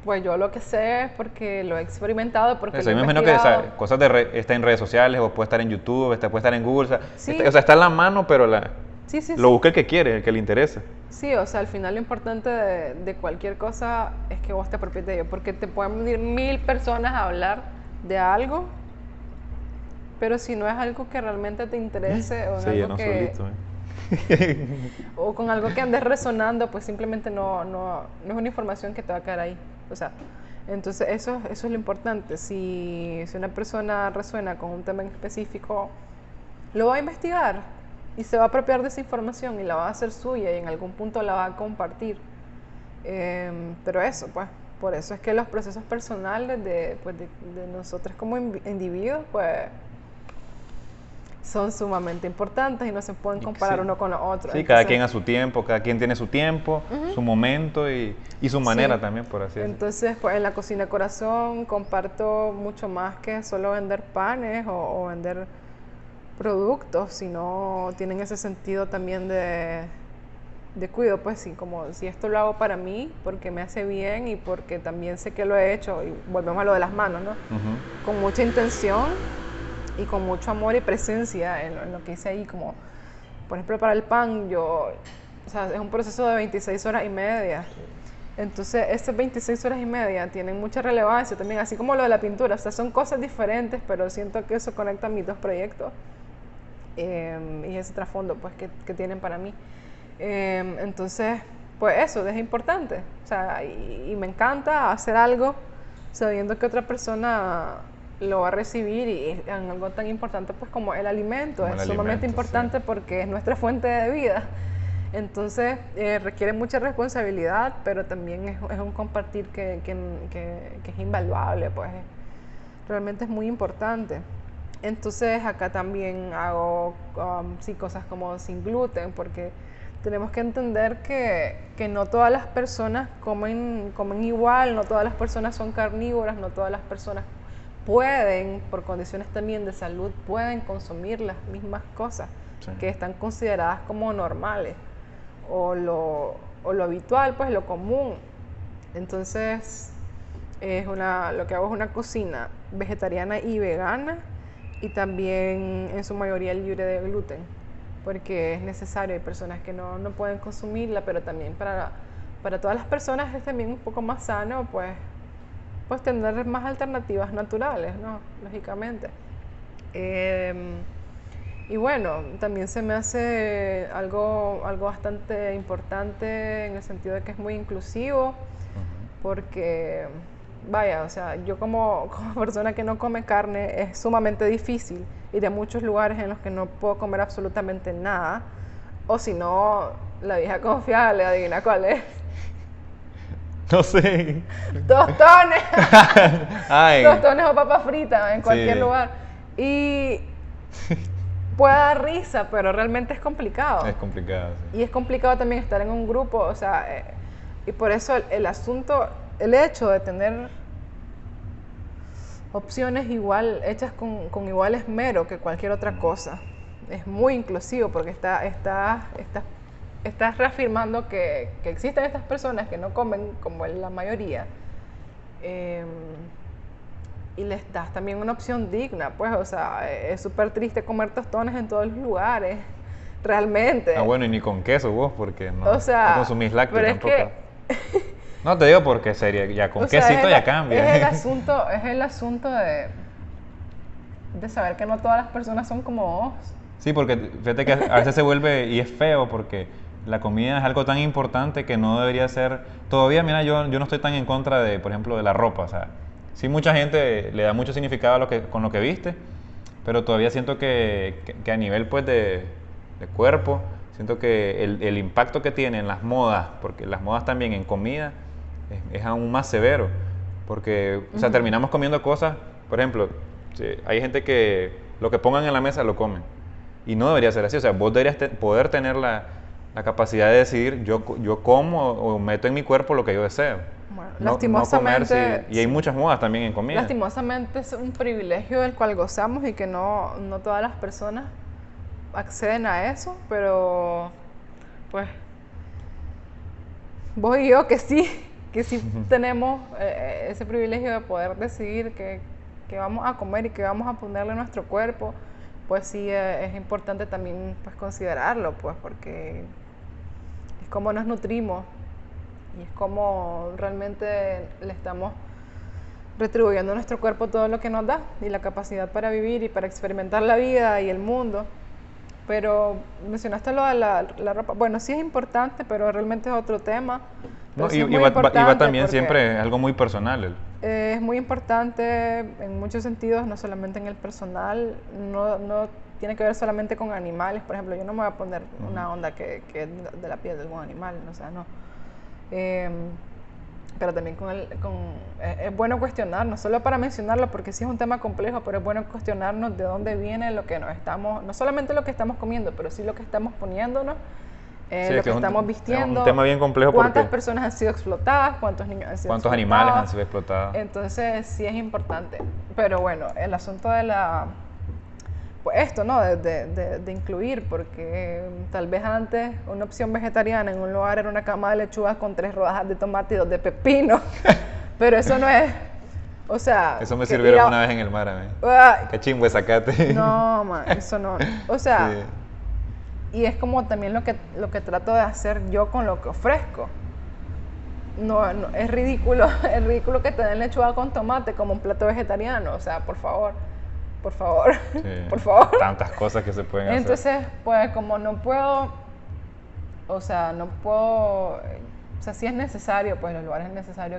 pues yo lo que sé es porque lo he experimentado, porque Eso, lo he yo me imagino que investigado. cosas está en redes sociales, o puede estar en YouTube, puede estar en Google, o sea, Sí. está en la mano, pero Sí, sí, lo sí. busca el que quiere, el que le interesa. Sí, o sea, al final lo importante de cualquier cosa es que vos te apropies de ello, porque te pueden venir 1000 personas a hablar de algo, pero si no es algo que realmente te interese o, en Se algo llenó que, solito. o con algo que andes resonando, pues simplemente no es una información que te va a quedar ahí. O sea, entonces eso es lo importante. Si una persona resuena con un tema en específico, lo va a investigar y se va a apropiar de esa información y la va a hacer suya y en algún punto la va a compartir. Pero eso, pues, por eso es que los procesos personales de nosotros como individuos, pues, son sumamente importantes y no se pueden comparar uno con los otros. Sí, Entonces, cada quien a su tiempo, cada quien tiene su tiempo, su momento y su manera sí. también, por así decirlo. Entonces, pues en la Cocina Corazón comparto mucho más que solo vender panes o vender productos, sino tienen ese sentido también de cuido, pues sí, como si esto lo hago para mí, porque me hace bien y porque también sé que lo he hecho, y volvemos a lo de las manos, ¿no? Con mucha intención y con mucho amor y presencia en lo que hice ahí, como por ejemplo para el pan, o sea, es un proceso de 26 horas y media. Entonces, esas 26 horas y media tienen mucha relevancia también, así como lo de la pintura. O sea, son cosas diferentes, pero siento que eso conecta mis dos proyectos y ese trasfondo pues, que tienen para mí. Entonces, pues eso es importante. O sea, y me encanta hacer algo sabiendo que otra persona lo va a recibir y en algo tan importante pues como el alimento. Como es el sumamente alimento, importante sí. porque es nuestra fuente de vida. Entonces requiere mucha responsabilidad, pero también es un compartir que es invaluable, pues realmente es muy importante. Entonces acá también hago sí, cosas como sin gluten, porque tenemos que entender que no todas las personas comen igual, no todas las personas son carnívoras, no todas las personas pueden, por condiciones también de salud, pueden consumir las mismas cosas que están consideradas como normales o lo habitual, pues lo común. Entonces lo que hago es una cocina vegetariana y vegana y también en su mayoría libre de gluten, porque es necesario, hay personas que no pueden consumirla, pero también para todas las personas es también un poco más sano, pues tener más alternativas naturales, ¿no? Lógicamente. Y bueno, también se me hace algo bastante importante en el sentido de que es muy inclusivo, porque, vaya, o sea, yo como persona que no come carne es sumamente difícil ir a muchos lugares en los que no puedo comer absolutamente nada, o si no, la vieja confiable, adivina cuál es. No sé. Tostones. Tostones o papas fritas en cualquier lugar. Y puede dar risa, pero realmente es complicado. Es complicado, sí. Y es complicado también estar en un grupo, o sea, y por eso el hecho de tener opciones hechas con igual esmero que cualquier otra cosa, es muy inclusivo porque estás reafirmando que existen estas personas que no comen como la mayoría y les das también una opción digna, pues, o sea, es súper triste comer tostones en todos los lugares, realmente. Ah, bueno, y ni con queso vos, porque no, o sea, no consumís lácteos pero tampoco. Es que no te digo porque sería, ya con quesito ya cambia. Es el asunto de saber que no todas las personas son como vos. Sí, porque fíjate que a veces se vuelve, y es feo, porque la comida es algo tan importante que no debería ser... Todavía, mira, yo no estoy tan en contra de, por ejemplo, de la ropa, o sea, sí mucha gente le da mucho significado con lo que viste, pero todavía siento que a nivel, pues, de de cuerpo. Siento que el impacto que tiene en las modas, porque las modas también en comida es aún más severo, porque o sea, terminamos comiendo cosas, por ejemplo, hay gente que lo que pongan en la mesa lo comen, y no debería ser así. O sea, vos deberías poder tener la capacidad de decidir, yo como o meto en mi cuerpo lo que yo deseo. Bueno, No lastimosamente, comer, y hay muchas modas también en comida. lastimosamente es un privilegio del cual gozamos y que no todas las personas acceden a eso, pero pues vos y yo que sí tenemos ese privilegio de poder decidir qué vamos a comer y qué vamos a ponerle a nuestro cuerpo, pues sí es importante también pues considerarlo, pues porque es como nos nutrimos y es como realmente le estamos retribuyendo a nuestro cuerpo todo lo que nos da y la capacidad para vivir y para experimentar la vida y el mundo. Pero mencionaste lo de la ropa. Bueno, sí es importante, pero realmente es otro tema. No, Sí y va también siempre algo muy personal. Es muy importante en muchos sentidos, no solamente en el personal. No tiene que ver solamente con animales. Por ejemplo, yo no me voy a poner una onda que es de la piel de algún animal. O sea, no. Pero también es bueno cuestionar, no solo para mencionarlo, porque sí es un tema complejo, pero es bueno cuestionarnos de dónde viene lo que nos estamos, no solamente lo que estamos comiendo, pero sí lo que estamos poniéndonos, sí, lo que estamos vistiendo. Es un tema bien complejo. ¿Cuántas personas han sido explotadas? ¿Cuántos niños han sido ¿Cuántos explotados? animales han sido explotados? Entonces sí es importante. Pero bueno, el asunto de pues esto, ¿no? De incluir, porque tal vez antes una opción vegetariana en un lugar era una cama de lechuga con 3 rodajas de tomate y 2 de pepino, pero eso no es, o sea... Eso me sirvieron una vez en el mar a mí. Qué chimbo es sacate. No, man, eso no, o sea... Sí. Y es como también lo que trato de hacer yo con lo que ofrezco. No, es ridículo que te den lechuga con tomate como un plato vegetariano, o sea, por favor. Sí, por favor. Tantas cosas que se pueden hacer. Entonces, pues como no puedo, o sea, sí es necesario, pues los lugares es necesario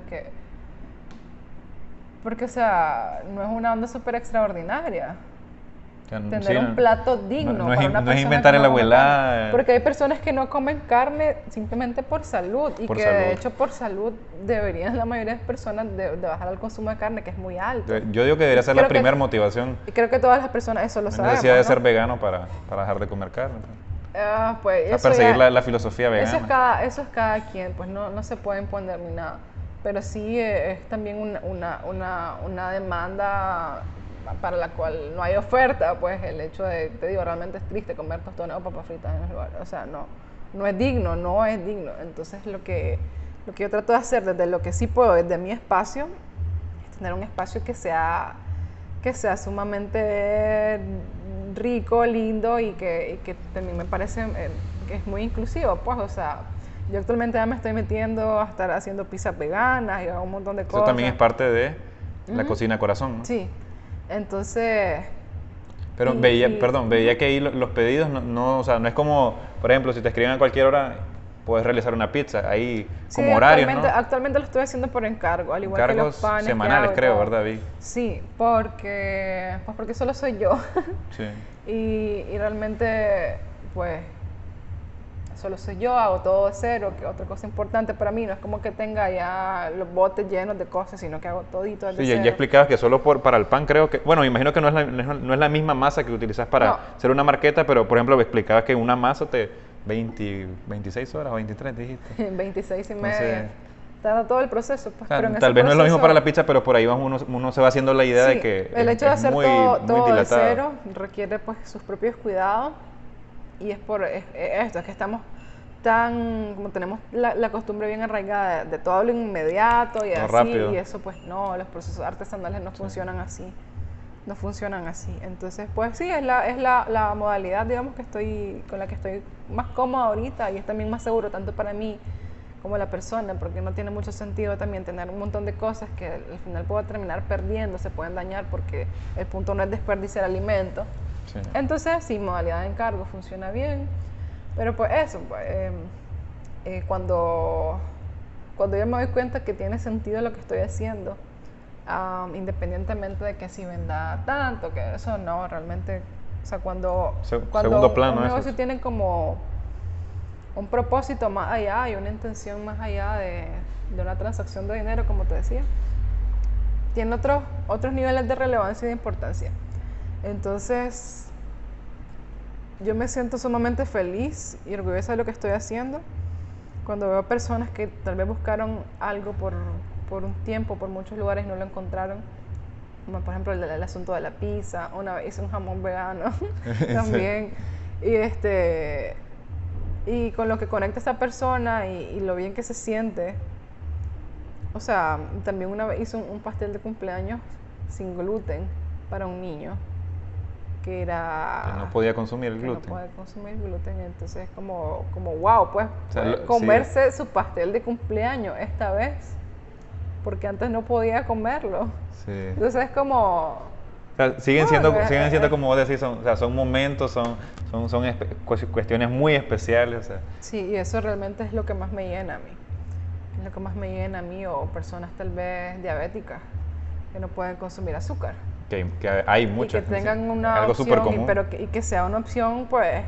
porque, o sea, no es una onda súper extraordinaria. Tener Sí, un plato digno no para es, una no persona es inventar que el no come abuela. carne. Porque hay personas que no comen carne simplemente por salud y Por que salud. de hecho por salud deberían la mayoría de personas de bajar el consumo de carne, que es muy alto. Yo digo que debería ser la Creo que- primera motivación. Y creo que todas las personas eso lo No hay sabemos, necesidad de ¿no? ser vegano para dejar de comer carne. Pues O sea, eso perseguir ya- la filosofía vegana. eso es cada quien, pues no se puede imponer ni nada. Pero sí es también una demanda para la cual no hay oferta, pues el hecho de, te digo, realmente es triste comer tostones o papas fritas en el lugar. O sea, no es digno. Entonces lo que yo trato de hacer desde lo que sí puedo, desde mi espacio, es tener un espacio que sea sumamente rico, lindo y que también me parece que es muy inclusivo, pues, o sea, yo actualmente ya me estoy metiendo a estar haciendo pizzas veganas y hago un montón de Eso cosas. también es parte de la cocina corazón, ¿no? Sí, entonces... Pero veía que ahí los pedidos o sea, no es como, por ejemplo, si te escriben a cualquier hora, puedes realizar una pizza, ahí Sí, como horarios, ¿no? actualmente lo estoy haciendo por encargo, al igual que los Encargos panes que semanales, hago y creo, todo. ¿verdad, Vi? Sí, porque solo soy yo. Sí. Y realmente, pues, solo soy yo, hago todo de cero, que otra cosa importante para mí, no es como que tenga ya los botes llenos de cosas, sino que hago todito desde Sí, cero. ya explicabas que solo para el pan creo que... Bueno, me imagino que no es la misma masa que utilizas para No. hacer una marqueta, pero por ejemplo explicabas que una masa 26 horas o 23 dijiste. En 26 y Entonces, media. Tarda todo el proceso, pues, O sea, pero en ese tal vez no es lo mismo proceso- para la pizza, pero por ahí uno se va haciendo la idea Sí, de que el hecho de hacer muy todo de dilatado. cero requiere pues sus propios cuidados y es por esto, es que estamos como tenemos la costumbre bien arraigada de todo lo inmediato y Todo así, rápido. y eso pues no, los procesos artesanales no funcionan así, no funcionan así. Entonces pues sí, es la modalidad, digamos, con la que estoy más cómoda ahorita y es también más seguro tanto para mí como la persona, porque no tiene mucho sentido también tener un montón de cosas que al final puedo terminar perdiendo, se pueden dañar porque el punto no es desperdiciar alimento. Sí. Entonces, sí, modalidad de encargo funciona bien, pero pues eso, pues, cuando yo me doy cuenta que tiene sentido lo que estoy haciendo, independientemente de que si venda tanto, que eso no, realmente sea, cuando segundo plano un eso. negocio tiene como un propósito más allá y una intención más allá de una transacción de dinero, como te decía, tiene otros niveles de relevancia y de importancia. Entonces, yo me siento sumamente feliz y orgullosa de lo que estoy haciendo cuando veo personas que tal vez buscaron algo por un tiempo, por muchos lugares y no lo encontraron. Como por ejemplo el asunto de la pizza, una vez hice un jamón vegano también. Y con lo que conecta esa persona y lo bien que se siente. O sea, también una vez hice un pastel de cumpleaños sin gluten para un niño que no podía consumir el gluten. No podía consumir gluten, entonces como wow, pues o sea, comerse su pastel de cumpleaños esta vez, porque antes no podía comerlo. Sí. Entonces es como... O sea, siguen siendo como vos decís, son momentos, son cuestiones muy especiales. O sea. Sí, y eso realmente es lo que más me llena a mí. Es lo que más me llena a mí, o personas tal vez diabéticas que no pueden consumir azúcar. Que hay muchas. Y que tengan una algo opción, común. y que sea una opción, pues,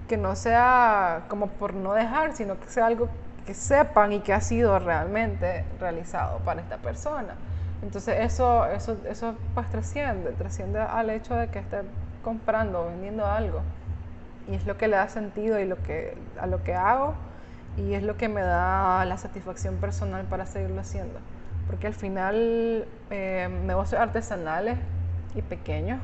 que no sea como por no dejar, sino que sea algo que sepan y que ha sido realmente realizado para esta persona. Entonces eso pues trasciende al hecho de que esté comprando o vendiendo algo. Y es lo que le da sentido y a lo que hago, y es lo que me da la satisfacción personal para seguirlo haciendo. Porque al final negocios artesanales y pequeños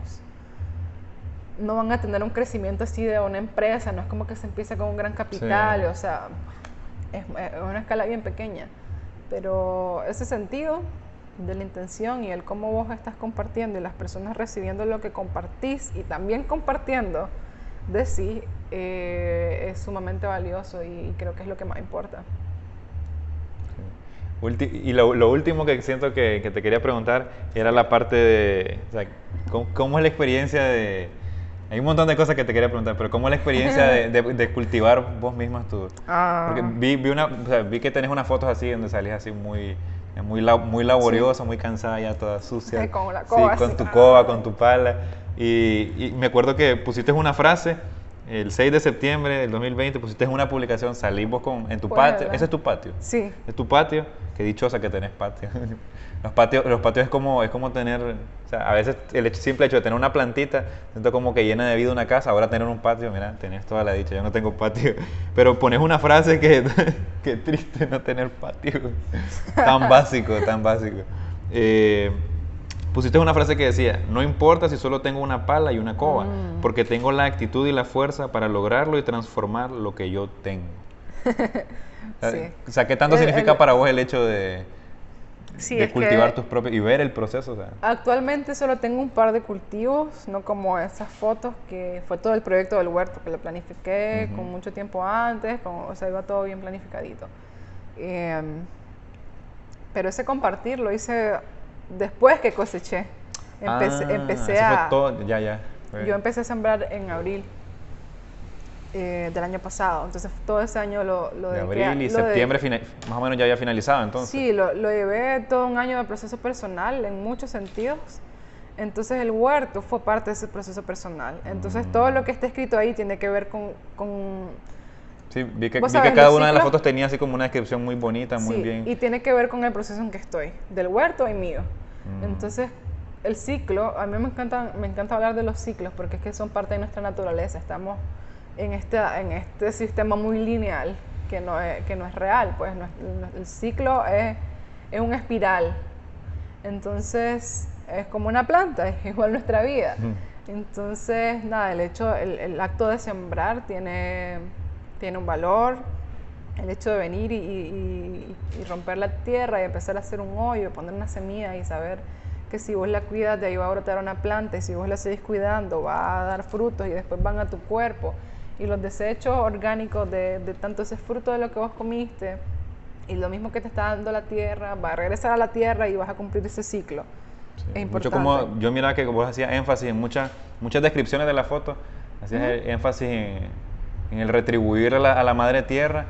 no van a tener un crecimiento así de una empresa, no es como que se empieza con un gran capital, sí. O sea, es una escala bien pequeña. Pero ese sentido de la intención y el cómo vos estás compartiendo y las personas recibiendo lo que compartís y también compartiendo de sí, es sumamente valioso y creo que es lo que más importa. Y lo último que siento que te quería preguntar era la parte de, o sea, ¿cómo es la experiencia de... Hay un montón de cosas que te quería preguntar, pero ¿cómo es la experiencia de cultivar vos mismas tu...? Porque vi que tenés unas fotos así donde salís así muy laboriosa, sí. Muy cansada, ya toda sucia. Sí, con la coba, sí, con tu coba, con tu pala. Y me acuerdo que pusiste una frase, el 6 de septiembre del 2020, pusiste una publicación, salís vos en tu patio. ¿Ese es tu patio? Sí. Es tu patio. Qué dichosa que tenés patio. Los patios es como tener, o sea, a veces el simple hecho de tener una plantita, siento como que llena de vida una casa. Ahora tener un patio, mira, tenés toda la dicha. Yo no tengo patio, pero pones una frase que triste no tener patio. Tan básico, tan básico. Pusiste una frase que decía: no importa si solo tengo una pala y una coba, porque tengo la actitud y la fuerza para lograrlo y transformar lo que yo tengo. Sí. O sea, ¿qué tanto significa para vos el hecho de cultivar tus propios y ver el proceso? O sea. Actualmente solo tengo un par de cultivos, no como esas fotos, que fue todo el proyecto del huerto, que lo planifiqué con mucho tiempo antes, o sea, iba todo bien planificadito. Pero ese compartir lo hice después que coseché. Empecé a... Fue todo, ya. Yo empecé a sembrar en abril del año pasado, entonces todo ese año lo de abril y septiembre más o menos ya había finalizado entonces. Sí, lo llevé todo un año de proceso personal en muchos sentidos. Entonces el huerto fue parte de ese proceso personal. Entonces todo lo que está escrito ahí tiene que ver con sí, vi que cada una de las fotos tenía así como una descripción muy bonita, muy bien. Y tiene que ver con el proceso en que estoy, del huerto y mío. Entonces el ciclo, a mí me encanta hablar de los ciclos, porque es que son parte de nuestra naturaleza. Estamos en este sistema muy lineal que no es real, pues el ciclo es una espiral. Entonces es como una planta, es igual nuestra vida. Entonces nada, el acto de sembrar tiene un valor. El hecho de venir y romper la tierra y empezar a hacer un hoyo, poner una semilla y saber que si vos la cuidas, de ahí va a brotar una planta, y si vos la seguís cuidando, va a dar frutos y después van a tu cuerpo. Y los desechos orgánicos de tanto ese fruto de lo que vos comiste y lo mismo que te está dando la tierra, va a regresar a la tierra y vas a cumplir ese ciclo. Sí, es importante. Mucho como yo miraba que vos hacías énfasis en muchas descripciones de la foto, hacías énfasis en el retribuir a la madre tierra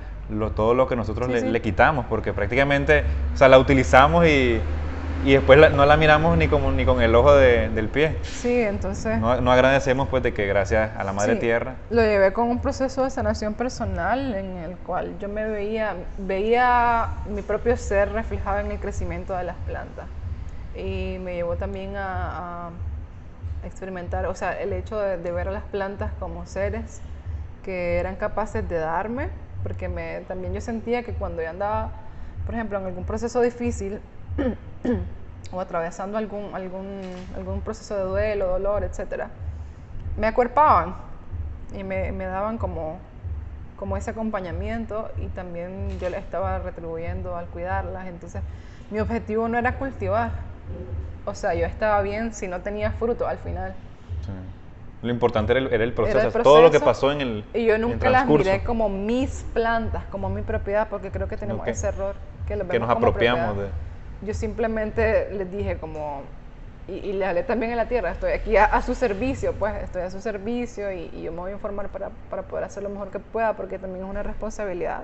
todo lo que nosotros le quitamos, porque prácticamente, o sea, la utilizamos y y después no la miramos ni con el ojo del pie. Sí, entonces... No agradecemos pues de que gracias a la Madre Sí, Tierra. lo llevé con un proceso de sanación personal en el cual yo me veía mi propio ser reflejado en el crecimiento de las plantas. Y me llevó también a experimentar, o sea, el hecho de ver a las plantas como seres que eran capaces de darme, porque también yo sentía que cuando yo andaba, por ejemplo, en algún proceso difícil o atravesando algún proceso de duelo, dolor, etcétera, me acuerpaban y me daban como ese acompañamiento, y también yo les estaba retribuyendo al cuidarlas. Entonces mi objetivo no era cultivar, o sea, yo estaba bien si no tenía fruto al final. Sí. Lo importante era el proceso, Era el todo lo que proceso, pasó en el y yo en el nunca las transcurso. miré como mis plantas, como mi propiedad, porque creo que tenemos ese error, que los que vemos nos como apropiamos propiedad. Yo simplemente les dije como, y les hablé también en la tierra, estoy aquí a su servicio, pues, estoy a su servicio, y yo me voy a informar para poder hacer lo mejor que pueda, porque también es una responsabilidad,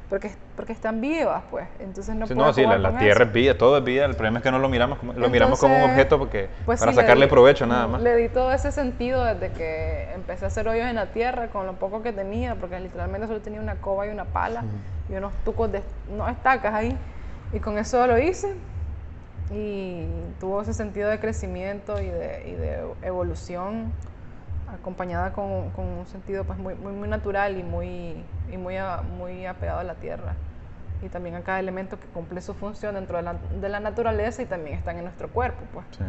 porque están vivas, pues, entonces no Sí, puedo sí, jugar la con tierra eso. es vida, todo es vida. El problema es que no lo miramos como un Entonces, objeto pues para sí, sacarle provecho nada más. Le di todo ese sentido desde que empecé a hacer hoyos en la tierra con lo poco que tenía, porque literalmente solo tenía una coba y una pala y unos tucos unos estacas ahí, y con eso lo hice, y tuvo ese sentido de crecimiento y de evolución, acompañada con un sentido pues muy natural y muy apegado a la tierra. Y también a cada elemento que cumple su función dentro de la naturaleza y también están en nuestro cuerpo, pues. Sí.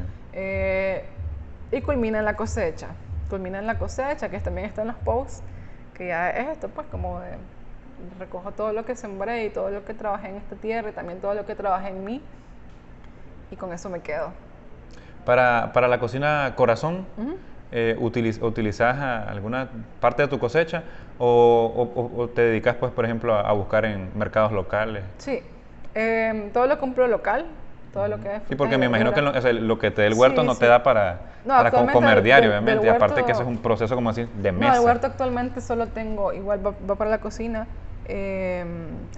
Y culmina en la cosecha. Que también está en los posts, que ya es esto, pues, como de recojo todo lo que sembré y todo lo que trabajé en esta tierra y también todo lo que trabajé en mí, y con eso me quedo. Para la cocina corazón, ¿utilizas alguna parte de tu cosecha o te dedicas, pues, por ejemplo, a buscar en mercados locales? Sí, todo lo compro local, todo lo que es Sí, porque fruta y me imagino que verdura. o sea, lo que te dé el huerto Sí, no sí. te da para Actualmente comer diario, del obviamente. Y aparte huerto- que eso es un proceso, como así, de No, meses. el huerto actualmente solo tengo, igual va para la cocina,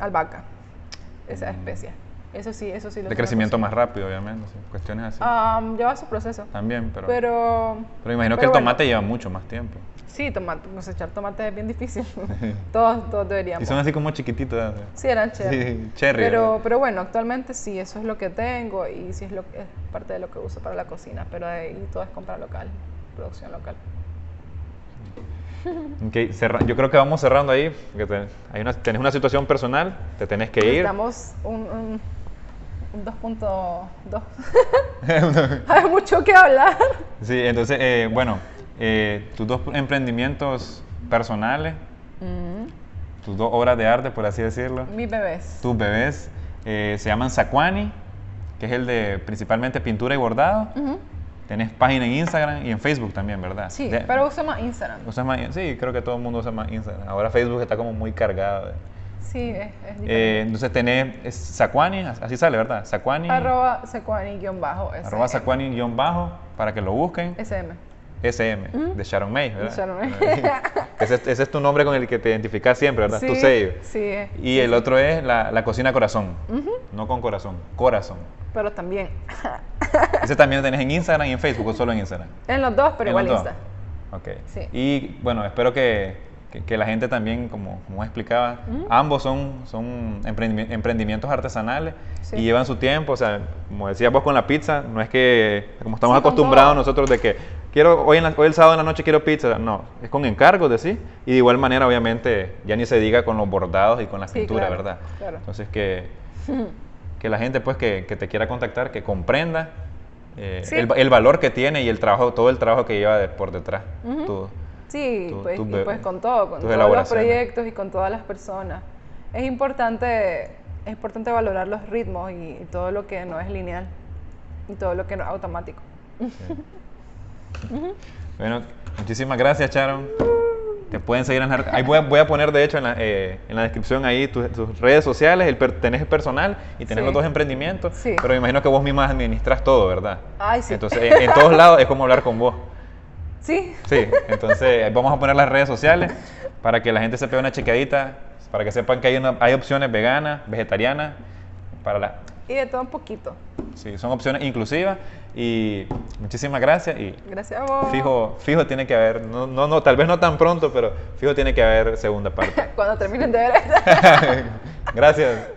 albahaca, esa especia. Eso sí lo De tengo crecimiento en la más rápido, obviamente. Sí, cuestiones así. cocina. Lleva su proceso. También, pero imagino que pero el bueno, tomate lleva mucho más tiempo. Sí, cosechar tomate es bien difícil. todos deberíamos. Y son así como chiquititos. ¿eh? Sí, eran cherry. Sí, cherry. Pero bueno, actualmente sí, eso es lo que tengo, y sí es parte de lo que uso para la cocina, pero de ahí todo es compra local, producción local. Okay, yo creo que vamos cerrando ahí, porque tenés una situación personal, te tenés que ir. Necesitamos un 2.2. Hay mucho que hablar. Sí, entonces, bueno, tus dos emprendimientos personales, tus dos obras de arte, por así decirlo, Mis bebés. tus bebés, se llaman Sakuani, que es el de principalmente pintura y bordado. Tenés página en Instagram y en Facebook también, ¿verdad? Sí, pero uso más Instagram. Sí, creo que todo el mundo usa más Instagram. Ahora Facebook está como muy cargado. Sí, es diferente. Entonces tenés Sakuani, así sale, ¿verdad? Sakuani. @secuani_SM. @Sakuani_ para que lo busquen. SM, de Sharon May, ¿verdad? De Sharon May. Ese es tu nombre con el que te identificas siempre, ¿verdad? Sí, Tu sello. sí. Y el otro es la cocina corazón. No con corazón, corazón. Pero también. Ese también lo tenés en Instagram y en Facebook, o solo en Instagram. En los dos, pero En igual los dos. Insta. Ok. Sí. Y bueno, espero que la gente también, como explicaba, ambos son emprendimientos artesanales, Sí. y llevan su tiempo. O sea, como decías vos con la pizza, no es que, como estamos Sí, con acostumbrados todo. nosotros de que hoy el sábado en la noche quiero pizza. No, es con encargos de sí. Y de igual manera, obviamente, ya ni se diga con los bordados y con las Sí, pinturas, claro, ¿verdad? claro. Entonces, que la gente, pues, que te quiera contactar, que comprenda Sí. el valor que tiene y todo el trabajo que lleva por detrás. Sí, pues, tus y pues con todo, con tus todos los elaboraciones. proyectos y con todas las personas. Es importante valorar los ritmos y todo lo que no es lineal y todo lo que no es automático. Bueno, muchísimas gracias, Sharon. Te pueden seguir en ahí voy a poner, de hecho, en la descripción ahí tus redes sociales. Tenés el personal y tenés Sí. los dos emprendimientos. Sí. Pero me imagino que vos misma administras todo, ¿verdad? Ay, sí. Entonces, en todos lados es como hablar con vos. Sí. Sí, entonces vamos a poner las redes sociales para que la gente se pegue una chequeadita, para que sepan que hay opciones veganas, vegetarianas, Y de todo un poquito. sí, son opciones inclusivas y muchísimas gracias y Gracias a vos. fijo tiene que haber, tal vez no tan pronto, pero fijo tiene que haber segunda parte. Cuando terminen de ver esto. Gracias.